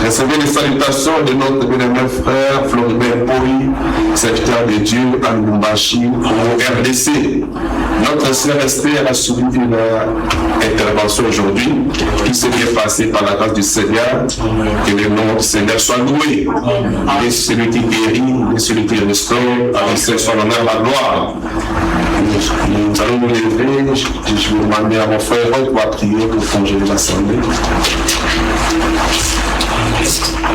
Recevez les salutations de notre bien-aimé frère Floribert Poli, serviteur de Dieu à Lubumbashi, au RDC. Notre sœur Esther a subi une intervention aujourd'hui qui s'est bien passée par la grâce du Seigneur. Que le nom du Seigneur soit loué. Et celui qui guérit, et celui qui restaure, avec ce soit l'honneur, la gloire. Nous allons nous lever. Je vais demander à mon frère Roy pour prier pour congeler l'assemblée. Gracias.